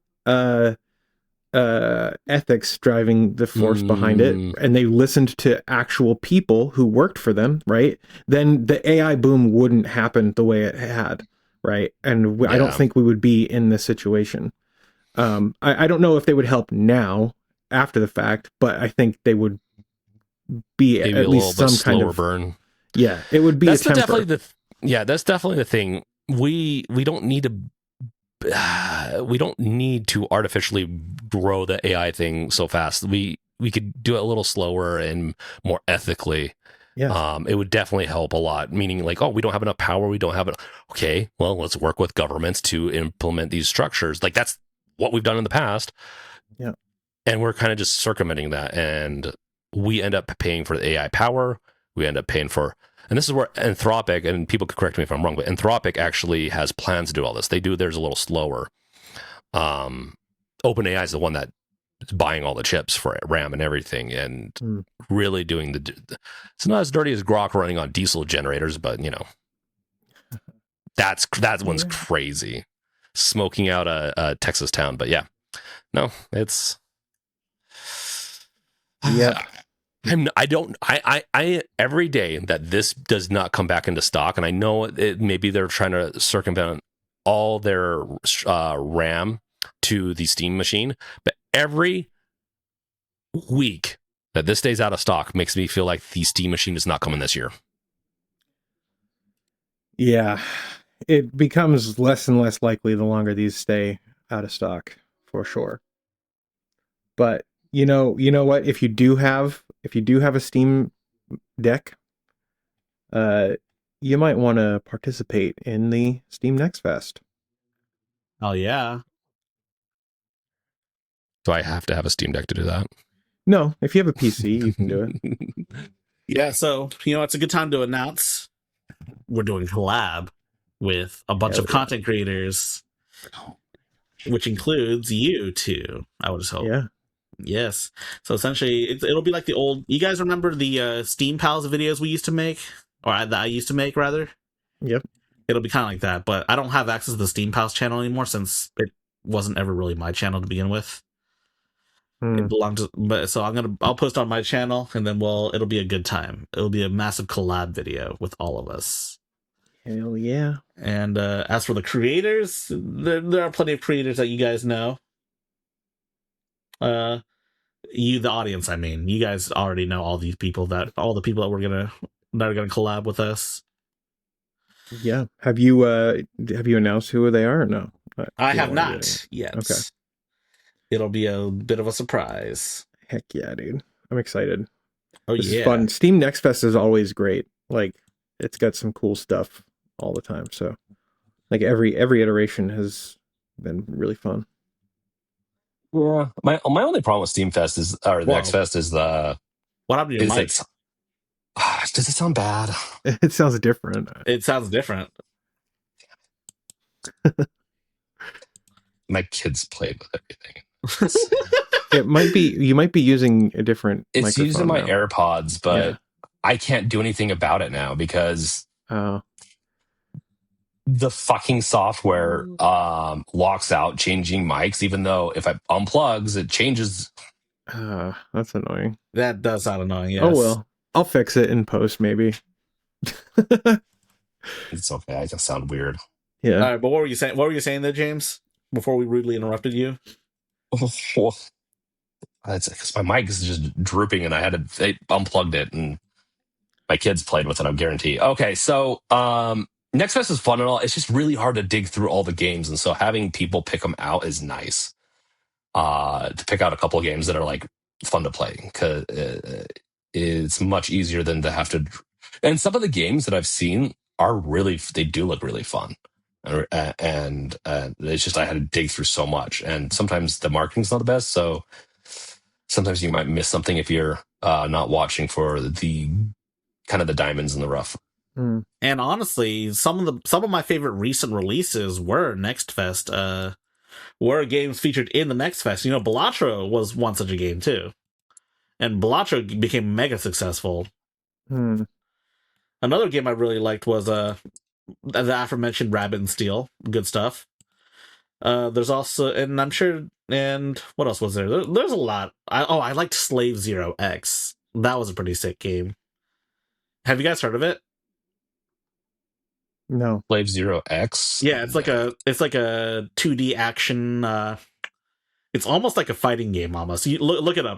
ethics driving the force behind it, and they listened to actual people who worked for them, right? Then the AI boom wouldn't happen the way it had, right? And I don't think we would be in this situation. I don't know if they would help now after the fact, but I think they would be maybe at least some kind of burn. Yeah, it would be that's definitely the thing. We don't need to artificially grow the AI thing so fast. We could do it a little slower and more ethically. Yeah. It would definitely help a lot. Meaning like, we don't have enough power. We don't have it. Okay, well, let's work with governments to implement these structures. Like that's what we've done in the past. Yeah. And we're kind of just circumventing that. And we end up paying for the AI power. We end up paying for, and this is where Anthropic, and people could correct me if I'm wrong, but Anthropic actually has plans to do all this. They do theirs a little slower. OpenAI is the one that is buying all the chips for RAM and everything, and really doing it's not as dirty as Grok running on diesel generators, but that one's crazy. Smoking out a Texas town, but no, it's I every day that this does not come back into stock, and I know maybe they're trying to circumvent all their RAM to the Steam machine, but every week that this stays out of stock makes me feel like the Steam machine is not coming this year. Yeah, it becomes less and less likely the longer these stay out of stock, for sure. But you know what? If you do have a Steam Deck, you might want to participate in the Steam Next Fest. Oh yeah. Do I have to have a Steam Deck to do that? No, if you have a PC, you can do it. Yeah, so it's a good time to announce we're doing collab with a bunch of content creators, which includes you too, I would just hope. Yeah. Yes. So essentially, it'll be like the old. You guys remember the Steam Pals videos we used to make, or that I used to make rather? Yep. It'll be kind of like that, but I don't have access to the Steam Pals channel anymore since it wasn't ever really my channel to begin with. It belongs to, but so I'll post on my channel, and then it'll be a good time. It'll be a massive collab video with all of us. Hell yeah. And as for the creators, there are plenty of creators that you guys know. You, the audience, I mean, you guys already know all the people that are gonna collab with us. Yeah. Have you announced who they are or no? I You don't have wanna do not it. yet. Okay. It'll be a bit of a surprise. Heck yeah, dude. I'm excited. Oh This yeah, is fun. Steam Next Fest is always great. Like, it's got some cool stuff all the time. So, like, every iteration has been really fun. Yeah. My only problem with Steam Fest or the Whoa. Next Fest is the What happened to your mic? Does it sound bad? It sounds different. It sounds different. My kids played with everything. It might be you might be using a different It's microphone using my now. AirPods, but Yeah. I can't do anything about it now because Oh. the fucking software locks out changing mics, even though if I unplugs, it changes. That's annoying. That does sound annoying. Yes. Oh well. I'll fix it in post maybe. It's okay. I just sound weird. Yeah. All right, but what were you saying? What were you saying there, James? Before we rudely interrupted you. That's because my mic is just drooping, and they unplugged it, and my kids played with it. I guarantee. Okay, so Next Fest is fun and all. It's just really hard to dig through all the games, and so having people pick them out is nice. To pick out a couple of games that are like fun to play because it's much easier than to have to. And some of the games that I've seen they do look really fun. And it's just I had to dig through so much, and sometimes the marketing's not the best, so sometimes you might miss something if you're not watching for the kind of the diamonds in the rough. And honestly, some of my favorite recent releases were Next Fest. Were games featured in the Next Fest. You know, Balatro was one such a game too, and Balatro became mega successful. Another game I really liked was the aforementioned Rabbit and Steel. Good stuff. There's also, and I'm sure, and what else was there? There's a lot. I liked Slave Zero X. That was a pretty sick game. Have you guys heard of it? No. Slave Zero X. Yeah, it's like a 2D action. It's almost like a fighting game. Almost. You look it up.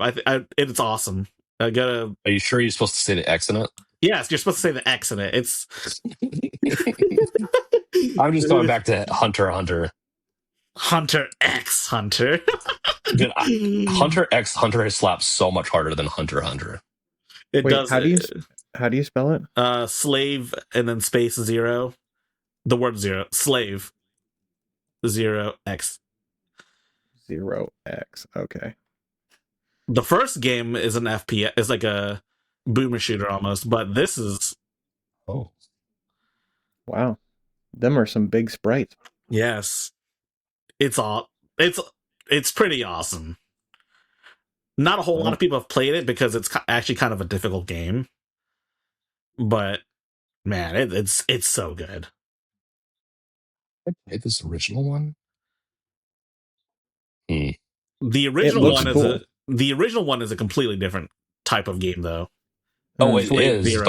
It's awesome. I gotta. Are you sure you're supposed to say the X in it? Yes, you're supposed to say the X in it. It's. I'm just going back to Hunter x Hunter. Hunter x Hunter. Dude, Hunter x Hunter has slapped so much harder than Hunter x Hunter. It does. How do you spell it? Slave and then space zero. The word zero. Slave. 0x. 0x. Okay. The first game is an FPS. It's like a boomer shooter almost, but this is. Oh. Wow. Them are some big sprites. Yes. It's pretty awesome. Not a whole lot of people have played it because it's actually kind of a difficult game. But man, it's so good. I played this original one. The original one is a completely different type of game, though. Oh, it Slave is, Zero.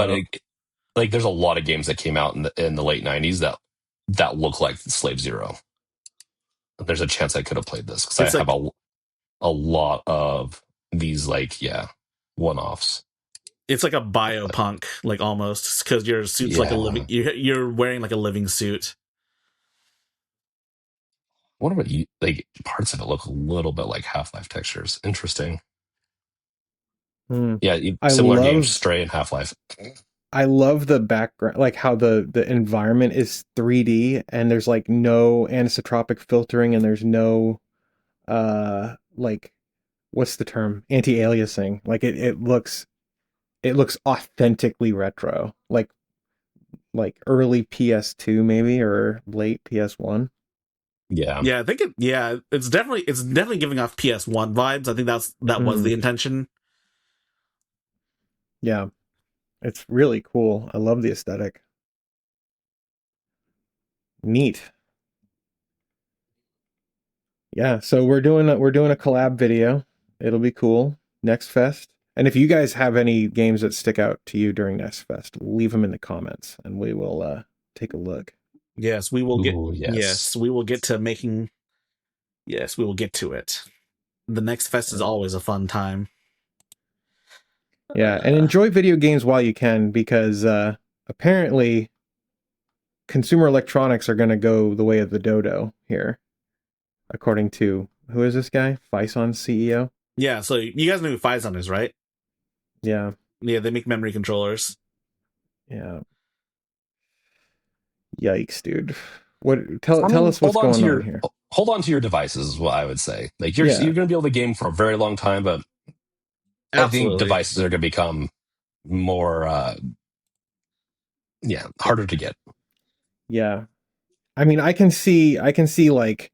but there's a lot of games that came out in the late '90s that look like Slave Zero. There's a chance I could have played this because I have a lot of these one-offs. It's like a biopunk, like almost, because your suit's like a living. You're wearing like a living suit. What about you? Like parts of it look a little bit like Half-Life textures. Interesting. Yeah, similar games, Stray and Half-Life. I love the background, like how the environment is 3D and there's like no anisotropic filtering and there's no like what's the term? Anti-aliasing. Like it looks authentically retro. Like early PS2 maybe or late PS1. Yeah, I think it's definitely giving off PS1 vibes. I think that was the intention. Yeah. It's really cool. I love the aesthetic. Neat. Yeah, so we're doing a collab video. It'll be cool. Next Fest. And if you guys have any games that stick out to you during Next Fest, leave them in the comments and we will take a look. Yes, we will get. Ooh, Yes, we will get to making. Yes, we will get to it. The Next Fest is always a fun time. Yeah, and enjoy video games while you can, because apparently consumer electronics are going to go the way of the dodo here, according to, who is this guy? Phison CEO? Yeah, so you guys know who Phison is, right? Yeah. Yeah, they make memory controllers. Yeah. Yikes, dude. Tell us what's going on here. Hold on to your devices is what I would say. Like you're going to be able to game for a very long time, but I think devices are going to become more harder to get. Yeah. I mean, I can see like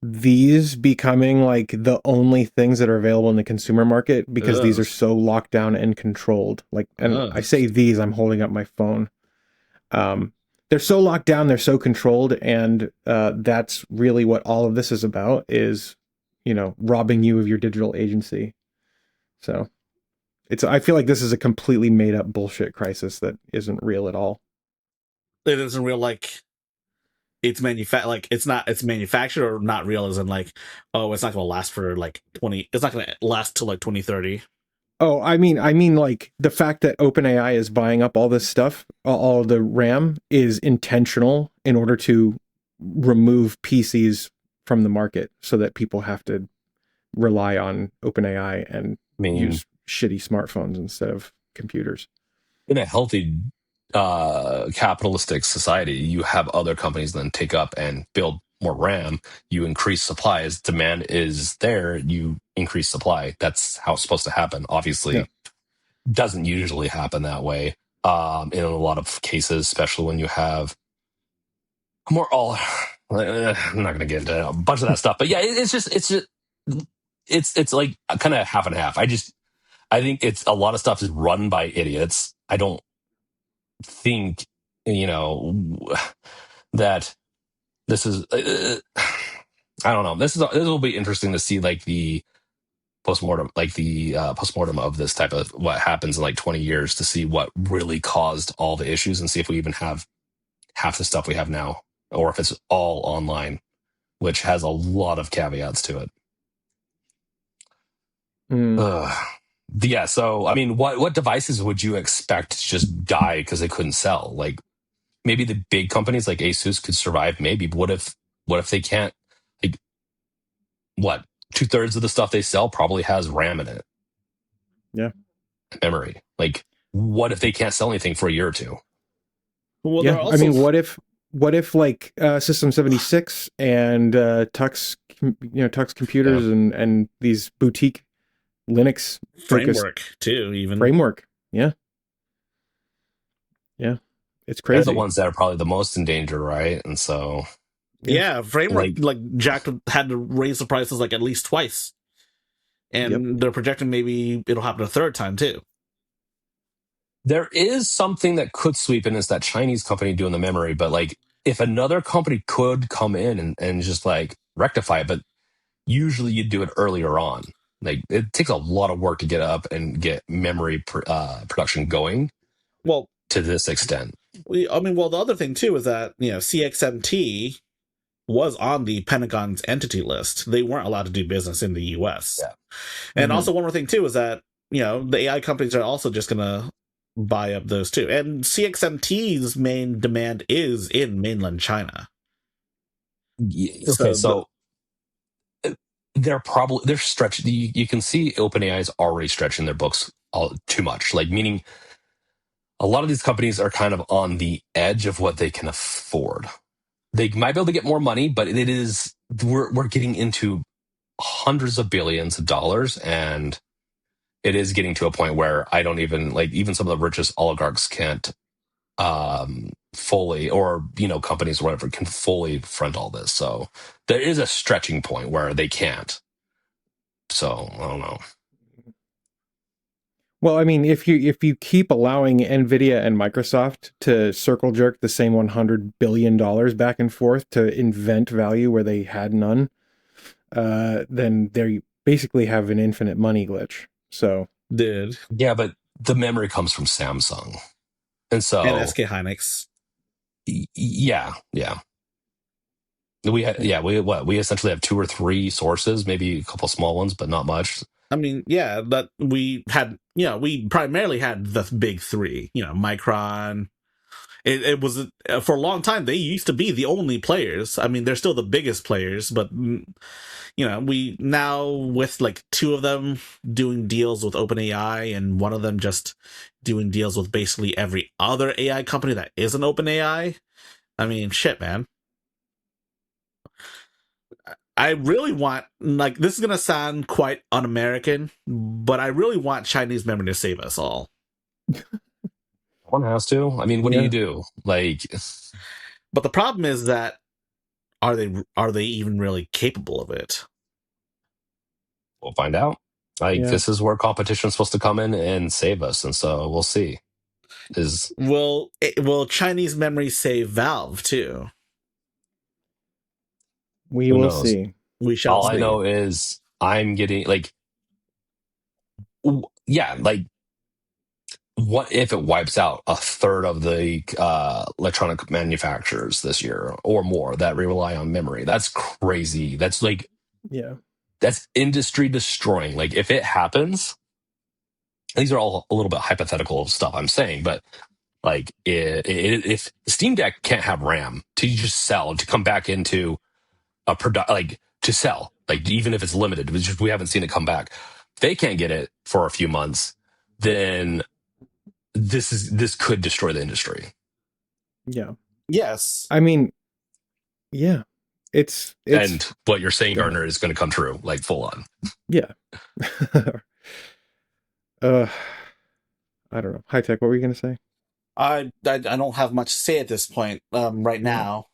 these becoming like the only things that are available in the consumer market, because these are so locked down and controlled. Like, and I say these, I'm holding up my phone. They're so locked down, they're so controlled, and that's really what all of this is about, is, you know, robbing you of your digital agency. So I feel like this is a completely made up bullshit crisis that isn't real at all. It isn't real, like it's manufactured, or not real as in like, oh, it's not going to last for like 20, it's not going to last till like 2030. Oh, I mean, like the fact that OpenAI is buying up all this stuff, all the RAM, is intentional in order to remove PCs from the market so that people have to rely on OpenAI and use shitty smartphones instead of computers. In a healthy capitalistic society, you have other companies then take up and build more RAM. You increase supply. As demand is there, you increase supply. That's how it's supposed to happen. Obviously, doesn't usually happen that way. In a lot of cases, especially when you have more I'm not going to get into a bunch of that stuff, but yeah, it's like kind of half and half. I think it's a lot of stuff is run by idiots. I don't think, that this is I don't know. This will be interesting to see, like the postmortem, postmortem of this type of what happens in like 20 years, to see what really caused all the issues and see if we even have half the stuff we have now, or if it's all online, which has a lot of caveats to it. Yeah, so I mean, what devices would you expect to just die because they couldn't sell? Like, maybe the big companies like Asus could survive, maybe, but what if they can't? Like, what, 2/3 of the stuff they sell probably has RAM in it? Yeah, memory. Like, what if they can't sell anything for a year or two? Well, yeah, I mean, what if like System 76 and Tux computers and these boutique Linux framework too, even framework. Yeah, it's crazy. They're the ones that are probably the most in danger, right? And so framework, like Jack had to raise the prices like at least twice, and they're projecting maybe it'll happen a third time too. There is something that could sweep in, is that Chinese company doing the memory, but like, if another company could come in and just like rectify it, but usually you do it earlier on. Like, it takes a lot of work to get up and get memory production going. Well, to this extent. The other thing too is that, CXMT was on the Pentagon's entity list. They weren't allowed to do business in the U.S. Yeah. And also one more thing too is that, the AI companies are also just going to buy up those too. And CXMT's main demand is in mainland China. Okay, so they're stretched. You can see OpenAI is already stretching their books too much. Like, meaning a lot of these companies are kind of on the edge of what they can afford. They might be able to get more money, but we're getting into hundreds of billions of dollars, and it is getting to a point where I don't even even some of the richest oligarchs can't fully, or companies or whatever, can fully front all this. So there is a stretching point where they can't. So I don't know. Well, I mean, if you keep allowing Nvidia and Microsoft to circle jerk the same $100 billion back and forth to invent value where they had none, then basically have an infinite money glitch. So Did Yeah, but the memory comes from Samsung, and and so SK Hynix. yeah. We essentially have 2 or 3 sources, maybe a couple small ones, but not much. I mean, yeah, that we had. We primarily had the big three. Micron. It was for a long time. They used to be the only players. I mean, they're still the biggest players, but we now with like 2 of them doing deals with OpenAI and one of them just doing deals with basically every other AI company that isn't OpenAI. I mean, shit, man. I really want, like, this is gonna sound quite un-American, but I really want Chinese memory to save us all. One has to. I mean, what do you do? Like, But the problem is that are they even really capable of it? we'll find out. Like, yeah, this is where competition's supposed to come in and save us, and so we'll see. Will Chinese memory save Valve too? we Who will knows? see. We shall All I see. know is I'm getting like, like, what if it wipes out a third of the electronic manufacturers this year or more that rely on memory? That's crazy. That's like, Yeah, that's industry destroying. Like, if it happens, these are all a little bit hypothetical stuff I'm saying, but like, if Steam Deck can't have RAM to just sell, to come back into a product, like, to sell, like, even if it's limited, we haven't seen it come back. If they can't get it for a few months, then this could destroy the industry. yeah. Yes. I mean, yeah. It's And what you're saying, Go Gardner, is going to come true, like, full on. yeah. I don't know. High Tech, what were you gonna say? I don't have much to say at this point. Right now.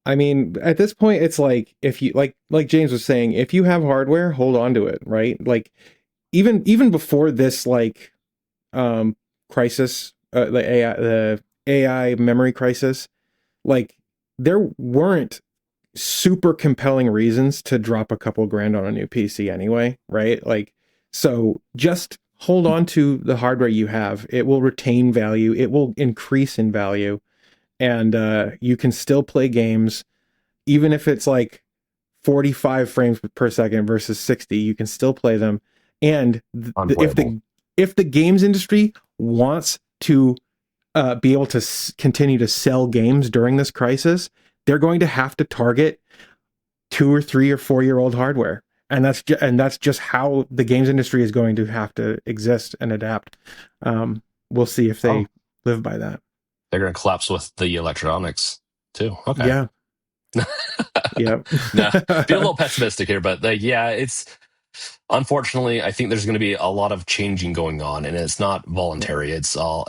I mean, at this point, it's like if you like James was saying, if you have hardware, hold on to it, right? Like even before this um crisis, the AI memory crisis, like there weren't super compelling reasons to drop a couple grand on a new PC anyway, right? Like, so just hold on to the hardware you have. It will retain value. It will increase in value, and you can still play games even if it's like 45 frames per second versus 60. You can still play them, and if the games industry wants to be able to continue to sell games during this crisis, they're going to have to target 2 or 3 or 4 year old hardware, and that's just how the games industry is going to have to exist and adapt. We'll see if they live by that. They're going to collapse with the electronics too. Okay. Yeah. Yeah. No, be a little pessimistic here, but it's unfortunately, I think there's going to be a lot of changing going on, and it's not voluntary. Yeah. It's all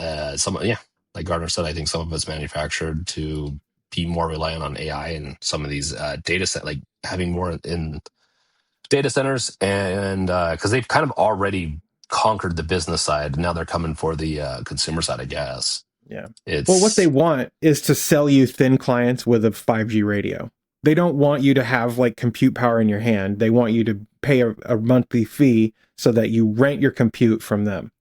like Gardner said. I think some of it's manufactured to be more reliant on AI and some of these data set, like having more in data centers, and because they've kind of already conquered the business side, now they're coming for the consumer side, I guess. Yeah. Well, what they want is to sell you thin clients with a 5G radio. They don't want you to have like compute power in your hand. They want you to pay a monthly fee so that you rent your compute from them.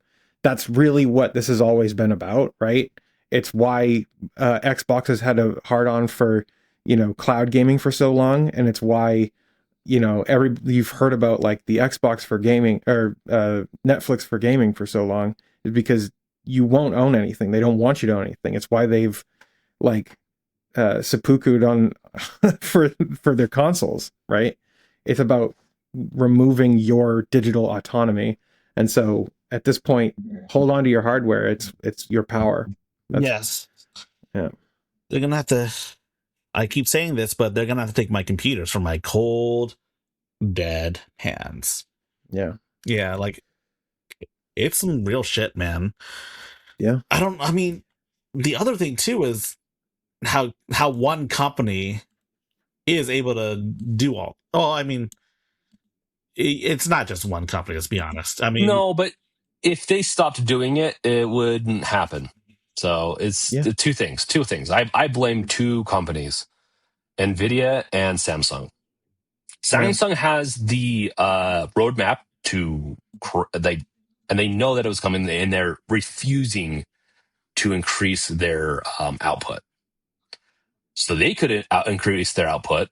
That's really what this has always been about, right? It's why Xbox has had a hard on for, cloud gaming for so long. And it's why, you've heard about like the Xbox for gaming or Netflix for gaming for so long, is because you won't own anything. They don't want you to own anything. It's why they've like seppuku'd on for their consoles, right? It's about removing your digital autonomy. And so at this point, hold on to your hardware. It's your power. Yes. Yeah. They're gonna have to, I keep saying this, but they're gonna have to take my computers from my cold, dead hands. Yeah. Yeah, like it's some real shit, man. Yeah. I mean, the other thing too is how one company is able to do all. Oh, I mean, it's not just one company. Let's be honest. I mean, no, but if they stopped doing it, it wouldn't happen. So it's two things. I blame 2 companies, NVIDIA and Samsung. Samsung has the roadmap to and they know that it was coming, and they're refusing to increase their output. So they could increase their output,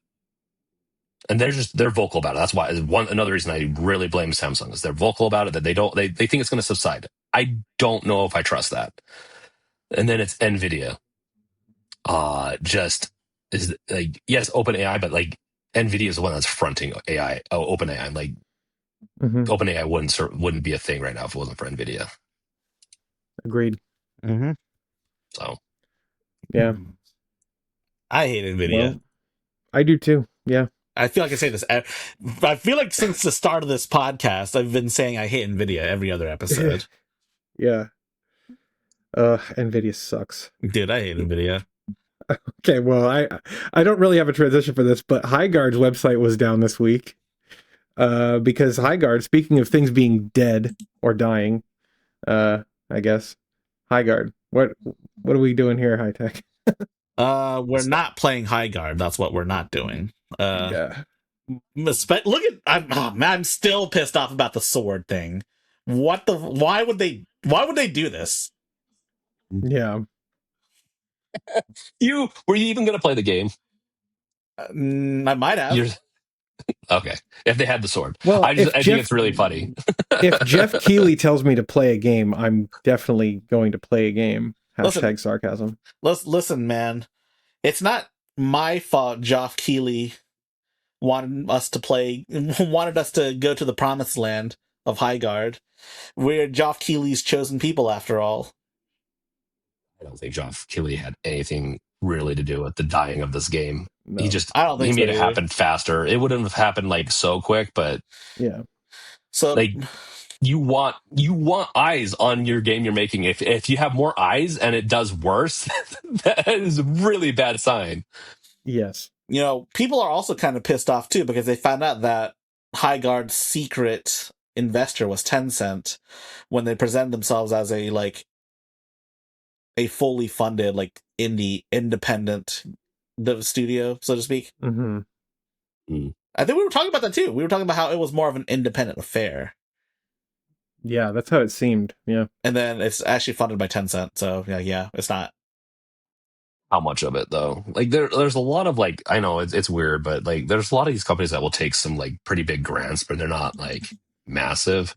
and they're vocal about it. That's why another reason I really blame Samsung is they're vocal about it, that they think it's going to subside. I don't know if I trust that. And then it's Nvidia. Just is like, yes, OpenAI, but like Nvidia is the one that's fronting AI. Oh, OpenAI. Like OpenAI wouldn't be a thing right now if it wasn't for Nvidia. Agreed. So yeah, I hate Nvidia. Well, I do too. Yeah. I feel like I say this. I feel like since the start of this podcast, I've been saying I hate Nvidia every other episode. yeah. Nvidia sucks. Dude, I hate Nvidia. Okay, well, I don't really have a transition for this, but Highguard's website was down this week. Because Highguard, speaking of things being dead or dying, I guess. Highguard. What are we doing here, High Tech? We're not playing Highguard. That's what we're not doing. Yeah. Look at I'm still pissed off about the sword thing. Why would they do this? Yeah. were you even going to play the game? I might have. Okay, if they had the sword. Well, I think it's really funny. If Jeff Keighley tells me to play a game, I'm definitely going to play a game. Hashtag sarcasm. Listen, man. It's not my fault Geoff Keighley wanted us to go to the promised land of Highguard. We're Geoff Keighley's chosen people, after all. I don't think Geoff Keighley had anything really to do with the dying of this game. No. He made it happen faster. It wouldn't have happened like so quick, but yeah. So like you want eyes on your game you're making. If you have more eyes and it does worse, that is a really bad sign. Yes. You know, people are also kind of pissed off too because they found out that Highguard's secret investor was Tencent when they presented themselves as a fully funded independent studio, so to speak. Mm-hmm. I think we were talking about that too. We were talking about how it was more of an independent affair. Yeah, that's how it seemed. Yeah. And then it's actually funded by Tencent, so yeah, it's not. How much of it though? Like there's a lot of I know it's weird, but like there's a lot of these companies that will take some pretty big grants, but they're not massive.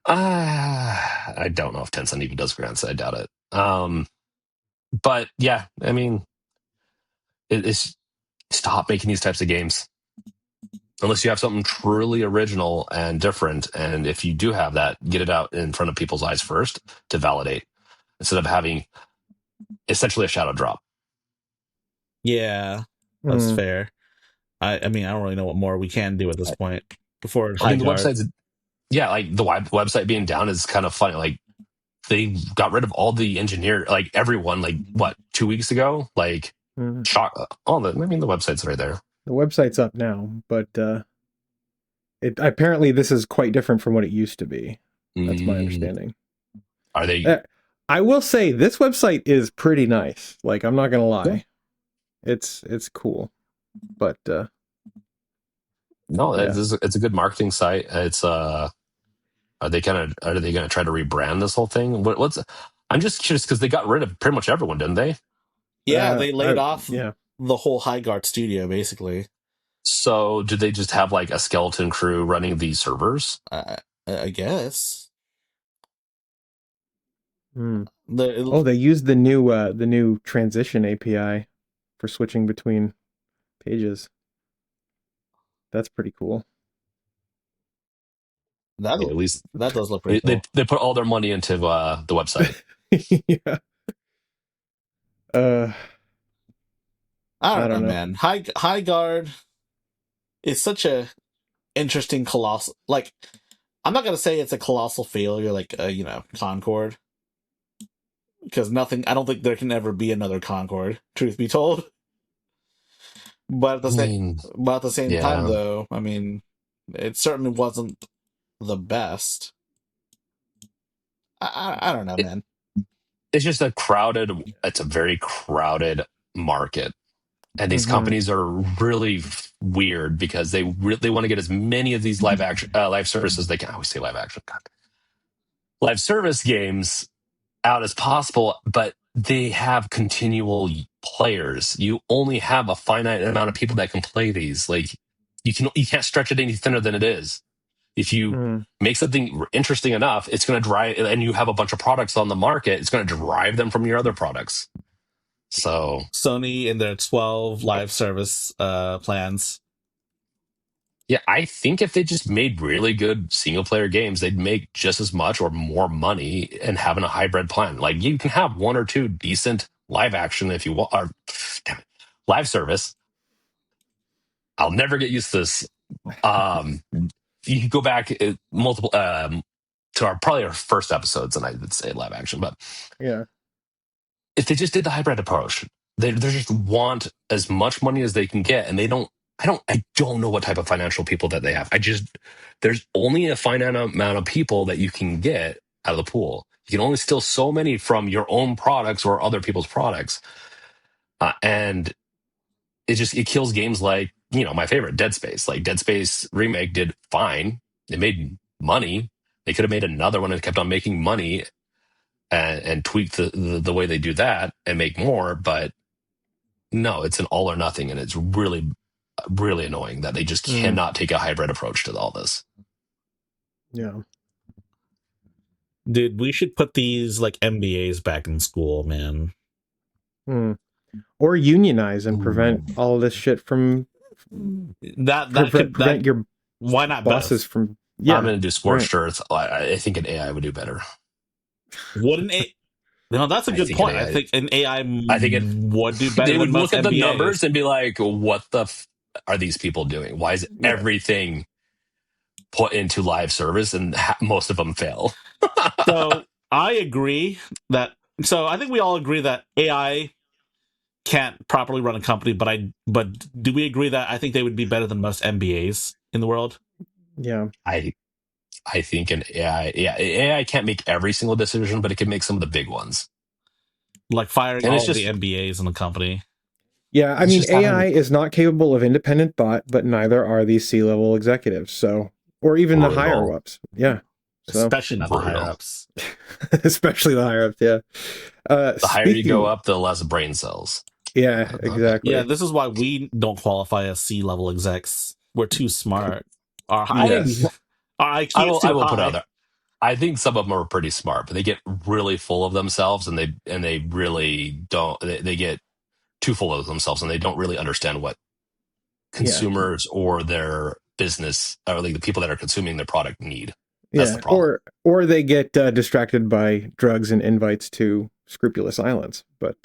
I don't know if Tencent even does grants. I doubt it. But yeah, I mean, it's stop making these types of games unless you have something truly original and different. And if you do have that, get it out in front of people's eyes first to validate, instead of having essentially a shadow drop. Yeah, that's fair. I mean, I don't really know what more we can do at this point before. I mean, the website's the website being down is kind of funny. They got rid of all the engineer, everyone, 2 weeks ago. Shock. Oh, the website's right there. The website's up now, but apparently this is quite different from what it used to be. That's my understanding. Are they? I will say this website is pretty nice. I'm not gonna lie, yeah. It's cool, but no, it's a good marketing site. It's Are they going to try to rebrand this whole thing? I'm just curious because they got rid of pretty much everyone, didn't they? Yeah, they laid off the whole Highguard studio, basically. So did they just have a skeleton crew running these servers? I guess. They used the new transition API for switching between pages. That's pretty cool. At least that does look pretty cool. They put all their money into the website. Yeah. I don't know, man. Highguard is such a interesting colossal. I'm not gonna say it's a colossal failure like Concord, because I don't think there can ever be another Concord, truth be told. But at the same time, though, I mean, it certainly wasn't the best. I don't know, man. It's just it's a very crowded market. And these companies are really weird because they want to get as many of these live services they can. I always say live action, God. Live service games out as possible, but they have continual players. You only have a finite amount of people that can play these. Like you can't stretch it any thinner than it is. If you make something interesting enough, it's going to drive, and you have a bunch of products on the market, it's going to drive them from your other products. So Sony and their 12 live service plans. yeah, I think if they just made really good single player games, they'd make just as much or more money and having a hybrid plan. Like you can have one or two decent live action if you want, or damn it, live service. I'll never get used to this. You can go back multiple to probably our first episodes, and I would say live action, but Yeah. if they just did the hybrid approach, they just want as much money as they can get, and they don't. I don't know what type of financial people that they have. There's only a finite amount of people that you can get out of the pool. You can only steal so many from your own products or other people's products, and it kills games like my favorite Dead Space. Like Dead Space remake did fine. They made money. They could have made another one and kept on making money and tweak the way they do that and make more, but no, it's an all or nothing, and it's really, really annoying that they just cannot take a hybrid approach to all this. Yeah. Dude, we should put these like MBAs back in school, man. Or unionize and prevent all of this shit from prevent your why not bosses both? from. Yeah, I'm going to do scorched earth. I think an AI would do better. Wouldn't it? No, that's a good point. I think an AI would do better. They would look at the MBAs. numbers and be like, "What the are these people doing? Why is everything put into live service and most of them fail?" So I agree that. So I think we all agree that AI can't properly run a company, but do we agree that I think they would be better than most MBAs in the world? Yeah, I think an AI can't make every single decision, but it can make some of the big ones. Like firing all the MBAs in the company. Yeah, I mean, AI is not capable of independent thought, but neither are these C-level executives. So, or even the higher ups. Yeah. So. Especially not the higher ups. Especially the higher ups, yeah. The higher you go up, the less brain cells. Yeah, exactly. Yeah, this is why we don't qualify as C-level execs. We're too smart. Our I think some of them are pretty smart, but they get really full of themselves, and they really don't. They get too full of themselves, and they don't really understand what consumers or their business or like the people that are consuming their product need. That's the problem. Or they get distracted by drugs and invites to scrupulous islands. But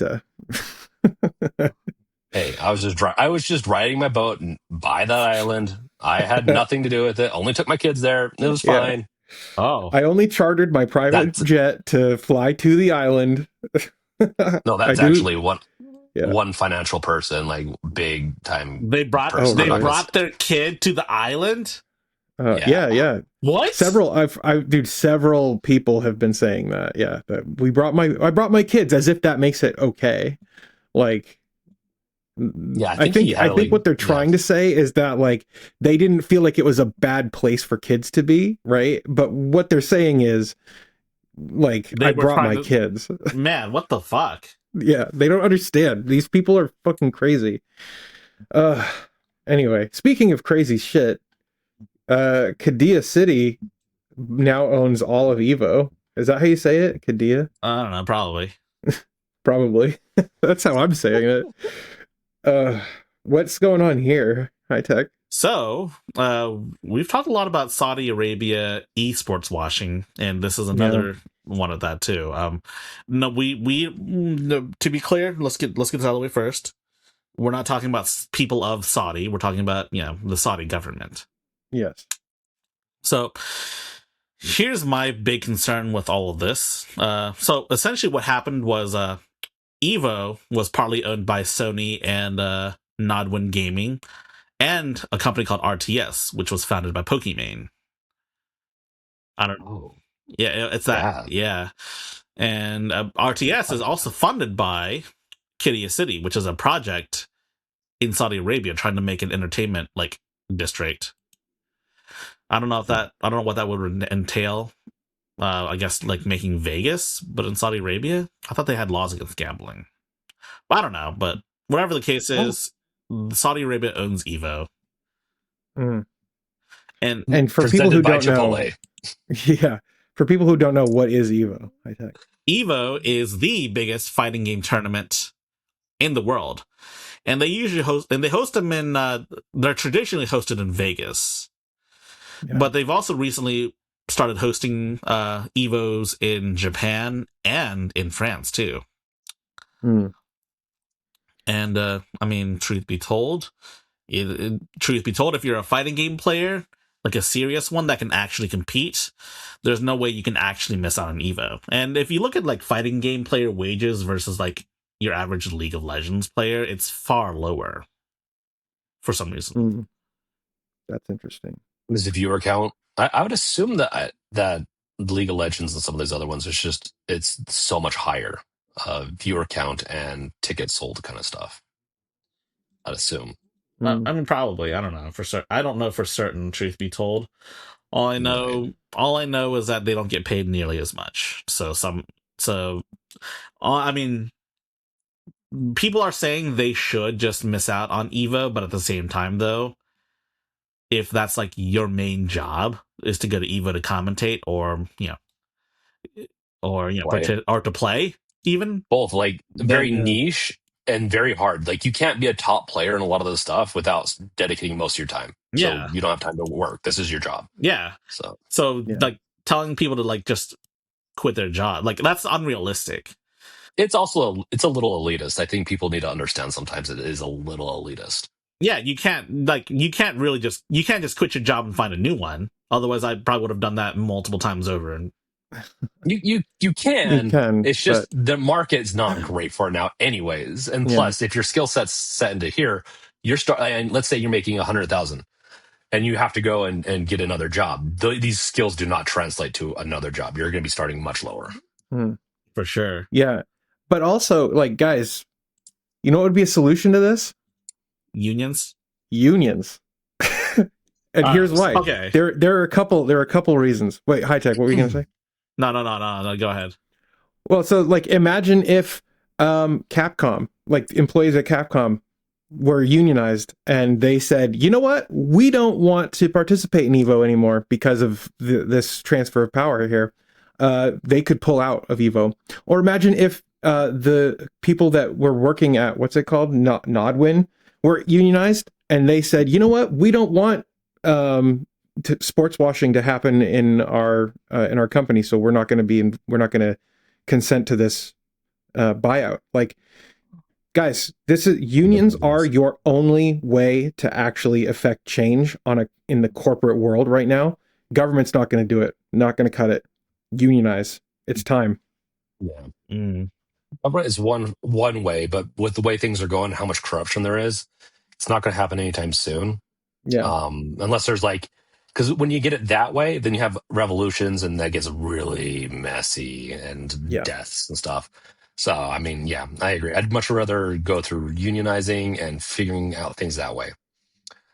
hey, I was just riding my boat by that island. I had nothing to do with it. Only took my kids there. It was fine. Oh, I only chartered my private jet to fly to the island. No, that's actually one financial person, like big time. They brought their kid to the island. Yeah. What? Several people have been saying that. Yeah, that I brought my kids, as if that makes it okay. Like, yeah, I think what they're trying to say is that like they didn't feel like it was a bad place for kids to be, right? But what they're saying is like I brought my kids. Man, what the fuck? Yeah, they don't understand. These people are fucking crazy. Anyway, speaking of crazy shit, Qiddiya City now owns all of Evo. Is that how you say it? Qiddiya? I don't know, probably. Probably. That's how I'm saying it. What's going on here, High Tech? So, we've talked a lot about Saudi Arabia esports washing, and this is another one of that too. No, to be clear, let's get this out of the way first. We're not talking about people of Saudi. We're talking about the Saudi government. Yes. So here's my big concern with all of this. So essentially, what happened was Evo was partly owned by Sony and Nodwin Gaming, and a company called RTS, which was founded by Pokimane. I don't know. Yeah, it's that. Yeah. And RTS is also funded by Qiddiya City, which is a project in Saudi Arabia, trying to make an entertainment like district. I don't know what that would entail. I guess like making Vegas, but in Saudi Arabia, I thought they had laws against gambling. But I don't know. But whatever the case is, Saudi Arabia owns Evo. Mm. And for people who don't Chipotle. know, yeah, for people who don't know, what is Evo? I think Evo is the biggest fighting game tournament in the world, and they usually host them in. They're traditionally hosted in Vegas, but they've also recently started hosting Evos in Japan and in France too. And I mean, truth be told, if you're a fighting game player, like a serious one that can actually compete, there's no way you can actually miss out on Evo. And if you look at like fighting game player wages versus like your average League of Legends player, it's far lower for some reason. That's interesting. What is the viewer count? I would assume that League of Legends and some of those other ones, it's so much higher viewer count and tickets sold kind of stuff. I'd assume. I mean, probably. I don't know for certain. I don't know for certain. Truth be told, all I know is that they don't get paid nearly as much. I mean, people are saying they should just miss out on Evo, but at the same time, though, if that's like your main job is to go to Evo to commentate or to play, even both, like very niche and very hard. Like you can't be a top player in a lot of this stuff without dedicating most of your time. Yeah. So you don't have time to work. This is your job. Yeah. So like telling people to like just quit their job, like that's unrealistic. It's also it's a little elitist. I think people need to understand sometimes it is a little elitist. Yeah, you can't just quit your job and find a new one. Otherwise, I probably would have done that multiple times over. And you can. It's just the market's not great for it now, anyways. And plus, if your skill set's set into here, and let's say you're making 100,000, and you have to go and get another job. These skills do not translate to another job. You're going to be starting much lower. For sure. Yeah, but also, like, guys, you know what would be a solution to this? Unions. And here's why. Okay. There are a couple reasons. Wait, High Tech, what were you gonna say? No, go ahead. Well, so like imagine if Capcom, like employees at Capcom were unionized and they said, you know what, we don't want to participate in Evo anymore because of this transfer of power here. They could pull out of Evo. Or imagine if the people that were working at, what's it called, Nodwin, were unionized, and they said, you know what, we don't want sports washing to happen in our company, so we're not going to consent to this buyout. Like, guys, unions are your only way to actually affect change in the corporate world right now. Government's not going to do it, not going to cut it. Unionize. It's time. Yeah. Government is one way, but with the way things are going, how much corruption there is, it's not going to happen anytime soon. Yeah. Unless there's because when you get it that way, then you have revolutions and that gets really messy and deaths and stuff. So, I mean, yeah, I agree. I'd much rather go through unionizing and figuring out things that way.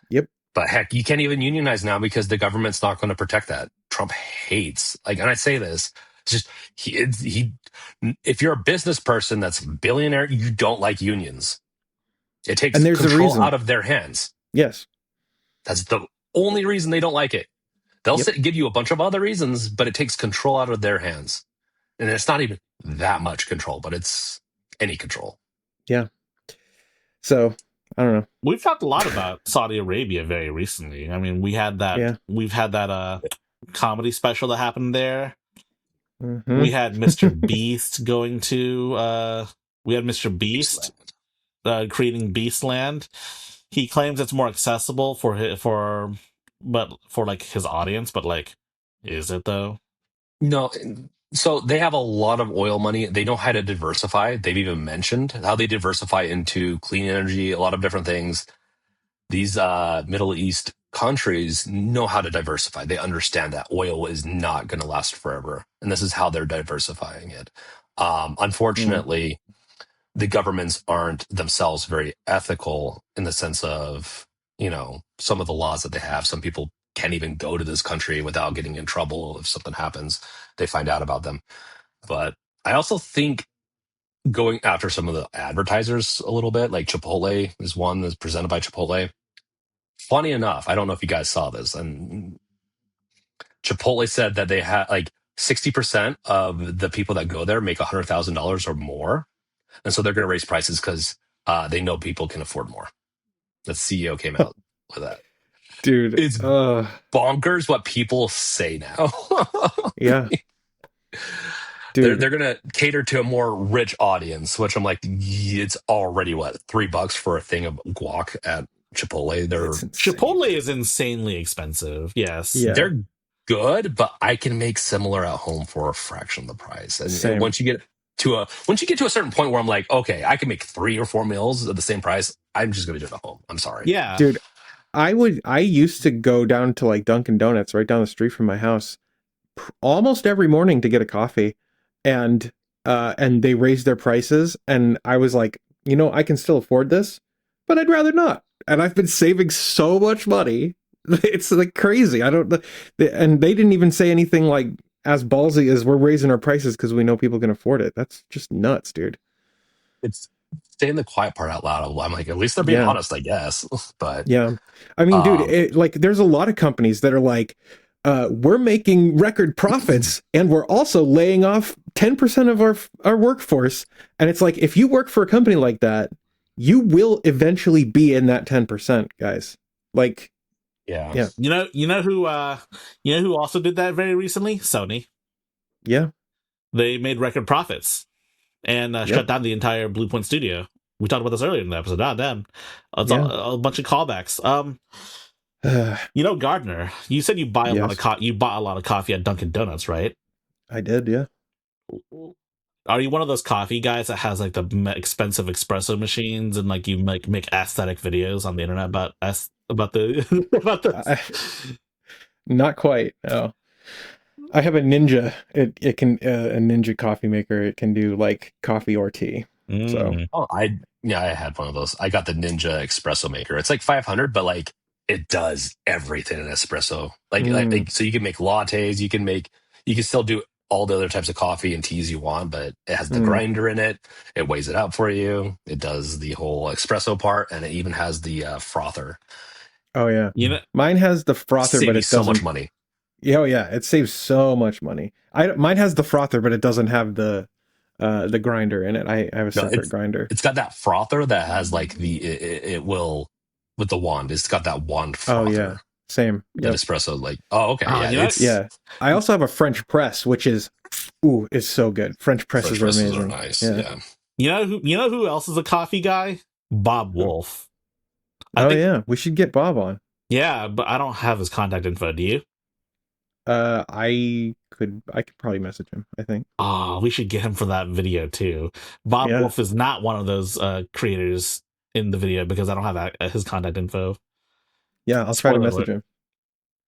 Yep. But heck, you can't even unionize now because the government's not going to protect that. Trump hates, and I say this, it's just, if you're a business person that's a billionaire, you don't like unions. It takes control out of their hands. Yes. That's the only reason they don't like it. They'll give you a bunch of other reasons, but it takes control out of their hands. And it's not even that much control, but it's any control. Yeah. So, I don't know. We've talked a lot about Saudi Arabia very recently. I mean, we've had that comedy special that happened there. Mm-hmm. We had Mr. Beast creating Beastland. He claims it's more accessible for like his audience, but like, is it though? No. So they have a lot of oil money. They know how to diversify. They've even mentioned how they diversify into clean energy, a lot of different things. These Middle East countries know how to diversify. They understand that oil is not going to last forever. And this is how they're diversifying it. Unfortunately, the governments aren't themselves very ethical in the sense of, some of the laws that they have. Some people can't even go to this country without getting in trouble. If something happens, they find out about them. But I also think going after some of the advertisers a little bit, like Chipotle is one that's presented by Chipotle. Funny enough, I don't know if you guys saw this, and Chipotle said that they had like 60% of the people that go there make $100,000 or more. And so they're going to raise prices because they know people can afford more. The CEO came out with that. Dude, it's bonkers what people say now. Yeah. Dude, they're going to cater to a more rich audience, which I'm like, it's already what, $3 for a thing of guac at Chipotle. Chipotle is insanely expensive. Yes. Yeah. They're good, but I can make similar at home for a fraction of the price. And once you get to a certain point where I'm like, okay, I can make 3 or 4 meals at the same price, I'm just going to do it at home. I'm sorry. Yeah. Dude, I used to go down to like Dunkin' Donuts right down the street from my house almost every morning to get a coffee, and they raised their prices, and I was like, I can still afford this, but I'd rather not. And I've been saving so much money. It's like crazy. And they didn't even say anything like as ballsy as we're raising our prices because we know people can afford it. That's just nuts, dude. It's saying the quiet part out loud. I'm like, at least they're being honest, I guess. But yeah, I mean, dude, there's a lot of companies that are like, we're making record profits and we're also laying off 10% of our workforce. And it's like, if you work for a company like that, you will eventually be in that 10%, guys. Like, yeah. You know who also did that very recently? Sony. Yeah. They made record profits and shut down the entire Bluepoint studio. We talked about this earlier in the episode. Damn. It's a bunch of callbacks. Gardner, you said you buy you bought a lot of coffee at Dunkin' Donuts, right? I did, yeah. Are you one of those coffee guys that has like the expensive espresso machines and like you make aesthetic videos on the internet about the not quite, no. I have a Ninja. It can a Ninja coffee maker. It can do like coffee or tea. So I had one of those. I got the Ninja espresso maker. It's like $500, but like it does everything in espresso. Like so you can make lattes, you can still do all the other types of coffee and teas you want, but it has the grinder in it. It weighs it out for you. It does the whole espresso part, and it even has the frother. Oh yeah, mine has the frother, but it doesn't. So much money. Oh yeah, it saves so much money. Mine has the frother, but it doesn't have the grinder in it. I have a separate grinder. It's got that frother that has like it will with the wand. It's got that wand frother. Oh yeah, same. That espresso, like okay, yeah. I also have a French press, which is so good. French presses are amazing. Are nice. Yeah. You know who else is a coffee guy? Bob Wolf. Yeah, we should get Bob on. Yeah, but I don't have his contact info. Do you? I could probably message him, I think. Oh, we should get him for that video too. Bob Wolf is not one of those creators in the video because I don't have his contact info. Yeah, I'll try to message him.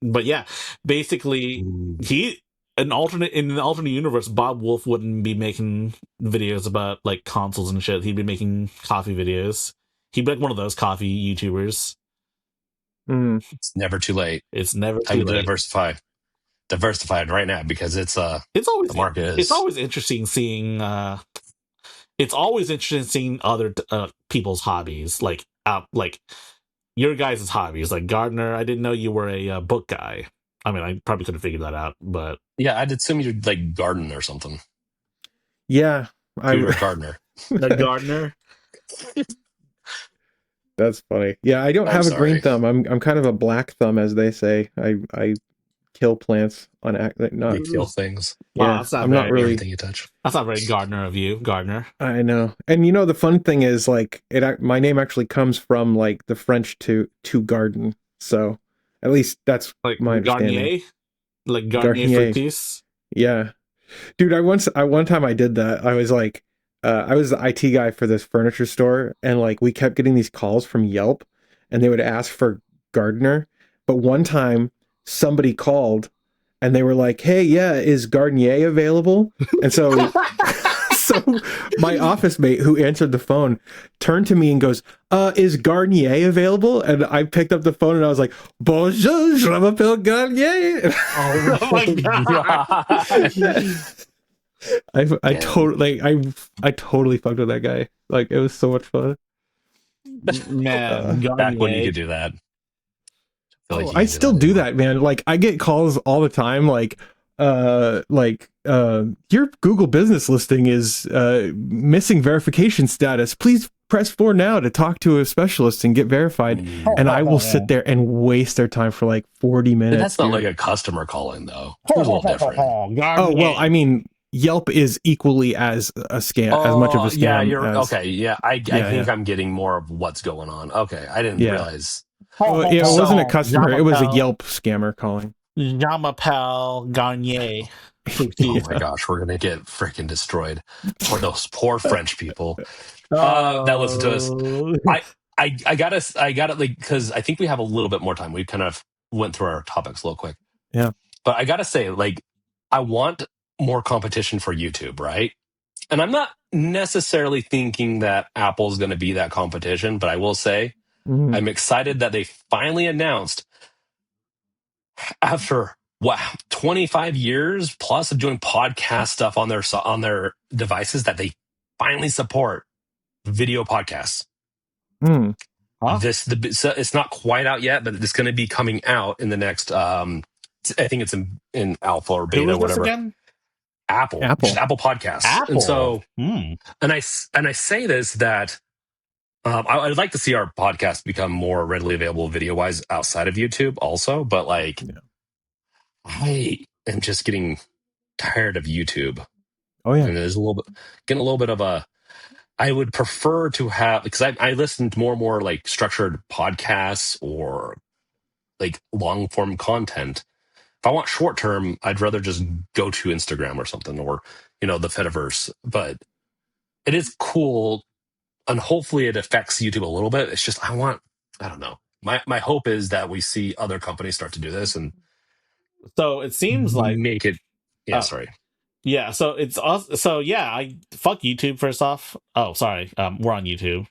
But yeah, basically in an alternate universe, Bob Wolf wouldn't be making videos about like consoles and shit. He'd be making coffee videos. He'd be like one of those coffee YouTubers. It's never too late. It's never too late. Diversified right now because it's always the market is. It's always interesting seeing other people's hobbies, like your guys' hobbies. Like Gardner, I didn't know you were a book guy. I mean, I probably could have figured that out, but yeah, I'd assume you're like garden or something. Yeah, you're a gardener. The gardener. That's funny. Yeah, I don't have a green thumb. I'm kind of a black thumb, as they say. I kill plants on not you kill things. Yeah, wow, I'm not really everything you touch. That's not very Gardner of you, Gardner. I know. And the fun thing is like my name actually comes from like the French to garden. So at least that's like my understanding. Garnier? Like Garnier Fructis? Yeah. Dude, one time I did that. I was like I was the IT guy for this furniture store, and like we kept getting these calls from Yelp and they would ask for gardener. But one time somebody called and they were like, "Hey, yeah, is Garnier available?" And so My office mate who answered the phone turned to me and goes, is Garnier available? And I picked up the phone and I was like, Bonjour, je m'appelle Garnier. Oh my god! I totally I totally fucked with that guy. Like it was so much fun. Man, Back when you Garnier. could do that. I still do that, man. Like I get calls all the time, like your Google business listing is missing verification status. Please press 4 now to talk to a specialist and get verified. And I will sit there and waste their time for like 40 minutes. But that's not like a customer calling though. It's a little different. Oh, well, I mean, Yelp is equally as a scam, as much of a scam. Yeah, you're okay. Yeah, I Yeah, think yeah. I'm getting more of what's going on. Okay, I didn't realize. Well, yeah, it wasn't a customer. It was a Yelp scammer calling. Jean-Michel Garnier. Oh my gosh, we're gonna get freaking destroyed for those poor French people that listen to us. I gotta like, because I think we have a little bit more time. We kind of went through our topics a little quick. Yeah, but I gotta say, like, I want more competition for YouTube, right? And I'm not necessarily thinking that Apple's going to be that competition, but I will say I'm excited that they finally announced after 25 years plus of doing podcast stuff on their devices that they finally support video podcasts. Huh? It's not quite out yet, but it's going to be coming out in the next I think it's in alpha or beta or whatever. Again? Apple Podcasts. Apple. And so and I say this that I'd like to see our podcast become more readily available video wise outside of YouTube also, but like I am just getting tired of YouTube. Oh yeah. And there's getting a little bit of a I would prefer to have, because I listen to more and more like structured podcasts or like long form content. If I want short term, I'd rather just go to Instagram or something, or the Fediverse. But it is cool, and hopefully it affects YouTube a little bit. It's just I don't know. My hope is that we see other companies start to do this and so it seems like make it. Yeah, sorry. Yeah, so it's also, so yeah, I fuck YouTube first off. Oh, sorry, we're on YouTube.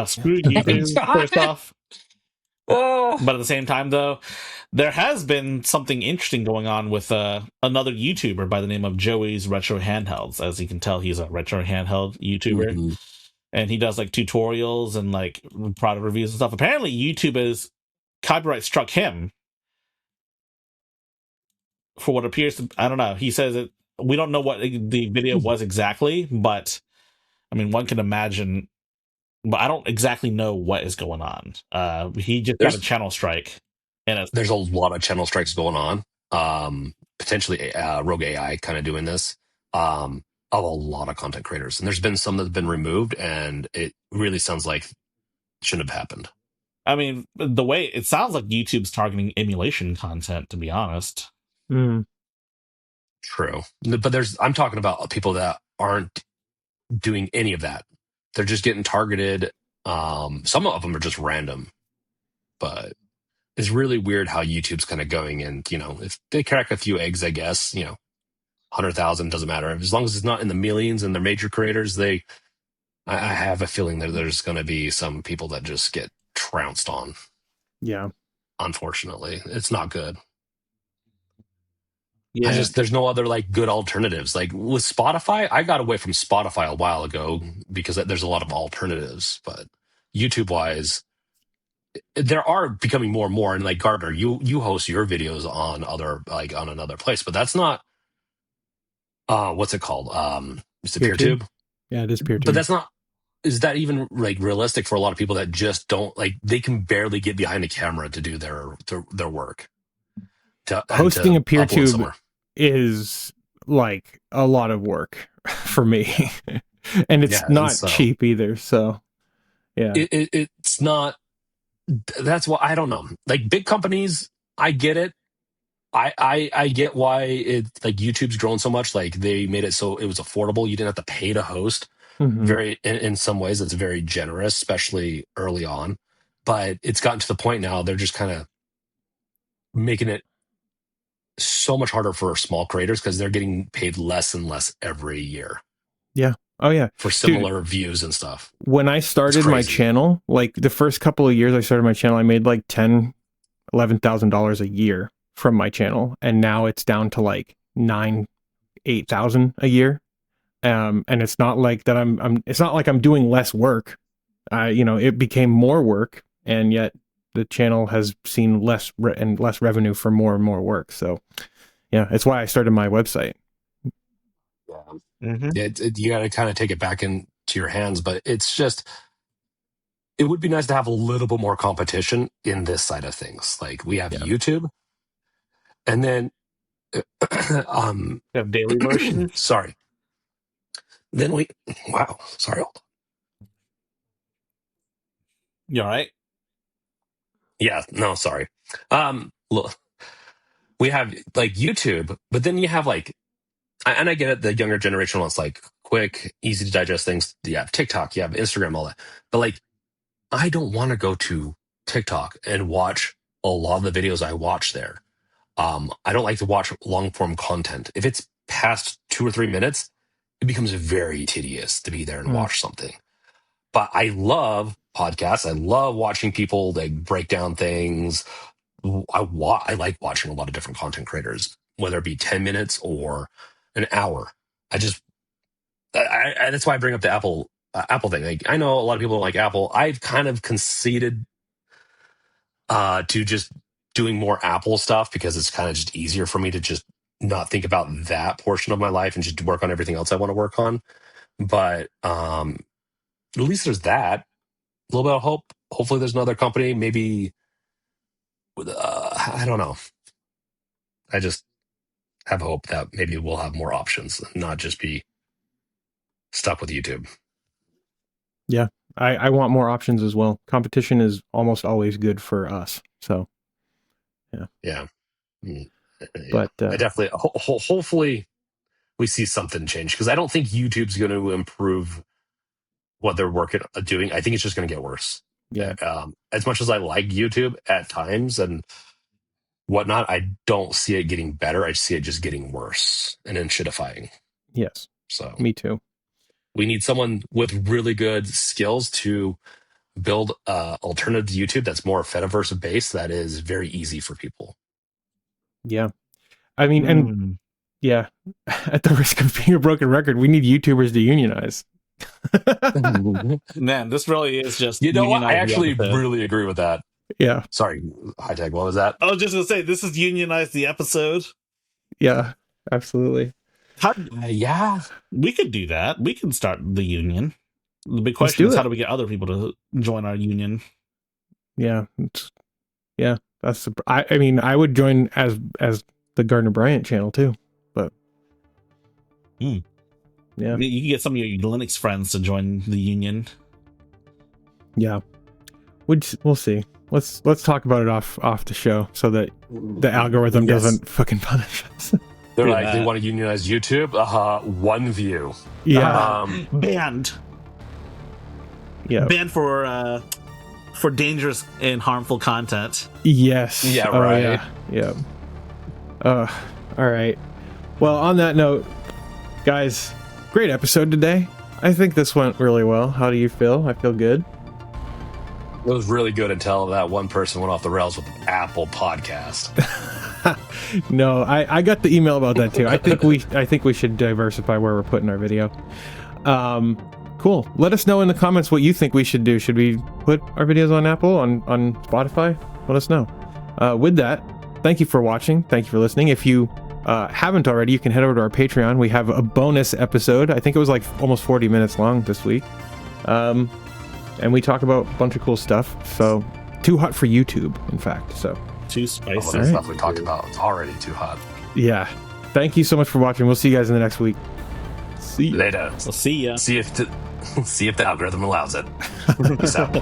Screw YouTube first off. But at the same time, though, there has been something interesting going on with another YouTuber by the name of Joey's Retro Handhelds. As you can tell, he's a retro handheld YouTuber, and he does like tutorials and like product reviews and stuff. Apparently, YouTube has copyright struck him for what appears to, I don't know. He says it. We don't know what the video was exactly, but I mean, one can imagine. But I don't exactly know what is going on. He just got a channel strike, and there's a lot of channel strikes going on. Potentially, Rogue AI kind of doing this. Of a lot of content creators, and there's been some that have been removed, and it really sounds like it shouldn't have happened. I mean, the way it sounds like YouTube's targeting emulation content, to be honest. True, but I'm talking about people that aren't doing any of that. They're just getting targeted. Some of them are just random, but it's really weird how YouTube's kind of going. And if they crack a few eggs, I guess 100,000 doesn't matter as long as it's not in the millions and they're major creators. I have a feeling that there's going to be some people that just get trounced on. Yeah, unfortunately, it's not good. Yeah, there's no other like good alternatives. Like with Spotify, I got away from Spotify a while ago because there's a lot of alternatives. But YouTube wise, there are becoming more and more. And like Gardner, you host your videos on on another place, but that's not what's it called? Is it PeerTube? Yeah, it is PeerTube. But that's not. Is that even like realistic for a lot of people that just don't like? They can barely get behind a camera to do their work. Hosting a PeerTube is like a lot of work for me, and it's not cheap either. So, yeah, it's not. That's why I don't know. Like big companies, I get it. I get why it like YouTube's grown so much. Like they made it so it was affordable. You didn't have to pay to host. Very in some ways, it's very generous, especially early on. But it's gotten to the point now they're just kind of making it so much harder for small creators because they're getting paid less and less every year. Yeah, Oh yeah, for similar views and stuff. When I started my channel, like the first couple of years I started my channel, I made like $11,000 a year from my channel, and now it's down to like 8,000 a year. And it's not like that it's not like I'm doing less work. It became more work, and yet the channel has seen less revenue for more and more work. So yeah, it's why I started my website. Mm-hmm. You got to kind of take it back into your hands, but it's just, it would be nice to have a little bit more competition in this side of things. Like we have YouTube, and then we have daily version. Sorry. Then sorry. You all right? Yeah, no, sorry. Look, we have like YouTube, but then you have like, and I get it, the younger generation wants like quick, easy to digest things. You have TikTok, you have Instagram, all that. But like, I don't want to go to TikTok and watch a lot of the videos I watch there. I don't like to watch long form content. If it's past 2 or 3 minutes, it becomes very tedious to be there and watch something. But I love podcasts. I love watching people like break down things. I like watching a lot of different content creators, whether it be 10 minutes or an hour. That's why I bring up the Apple thing. Like, I know a lot of people don't like Apple. I've kind of conceded to just doing more Apple stuff because it's kind of just easier for me to just not think about that portion of my life and just work on everything else I want to work on. But at least there's that. A little bit of hope. Hopefully there's another company, maybe with, I don't know. I just have hope that maybe we'll have more options and not just be stuck with YouTube. Yeah, I want more options as well. Competition is almost always good for us. So, yeah. But I definitely, hopefully, we see something change, because I don't think YouTube's going to improve what they're doing. I think it's just going to get worse. Yeah. As much as I like YouTube at times and whatnot, I don't see it getting better. I see it just getting worse and then shitifying. Yes. So me too. We need someone with really good skills to build alternative to YouTube that's more Fediverse based, that is very easy for people. Yeah. I mean, and yeah, at the risk of being a broken record, we need YouTubers to unionize. Man, this really is just, you know what? I actually really agree with that. Yeah. Sorry, High Tech, what was that? I was just gonna say, this is unionize the episode. Yeah, absolutely. Yeah, we could do that. We can start the union. The big question is, how do we get other people to join our union? Yeah, that's. I mean, I would join as the Gardner Bryant channel too, but yeah, you can get some of your Linux friends to join the union. Yeah, we'll see. Let's talk about it off the show so that the algorithm doesn't fucking punish us. They're like, they want to unionize YouTube. 1 view. Yeah. Banned. Yeah. Banned for dangerous and harmful content. Yes. Yeah. Right. Yeah. All right. Well, on that note, guys, great episode today. I think this went really well. How do you feel? I feel good. It was really good until that one person went off the rails with the Apple podcast. No, I got the email about that too. I think we should diversify where we're putting our video. Cool. Let us know in the comments what you think we should do. Should we put our videos on Apple, on Spotify? Let us know. With that, thank you for watching. Thank you for listening. If you haven't already, you can head over to our Patreon. We have a bonus episode. I think it was like almost 40 minutes long this week. And we talk about a bunch of cool stuff. So, too hot for YouTube, in fact. So, too spicy. The stuff we talked about is already too hot. Yeah. Thank you so much for watching. We'll see you guys in the next week. See you later. We'll see ya. See if the algorithm allows it. Peace out.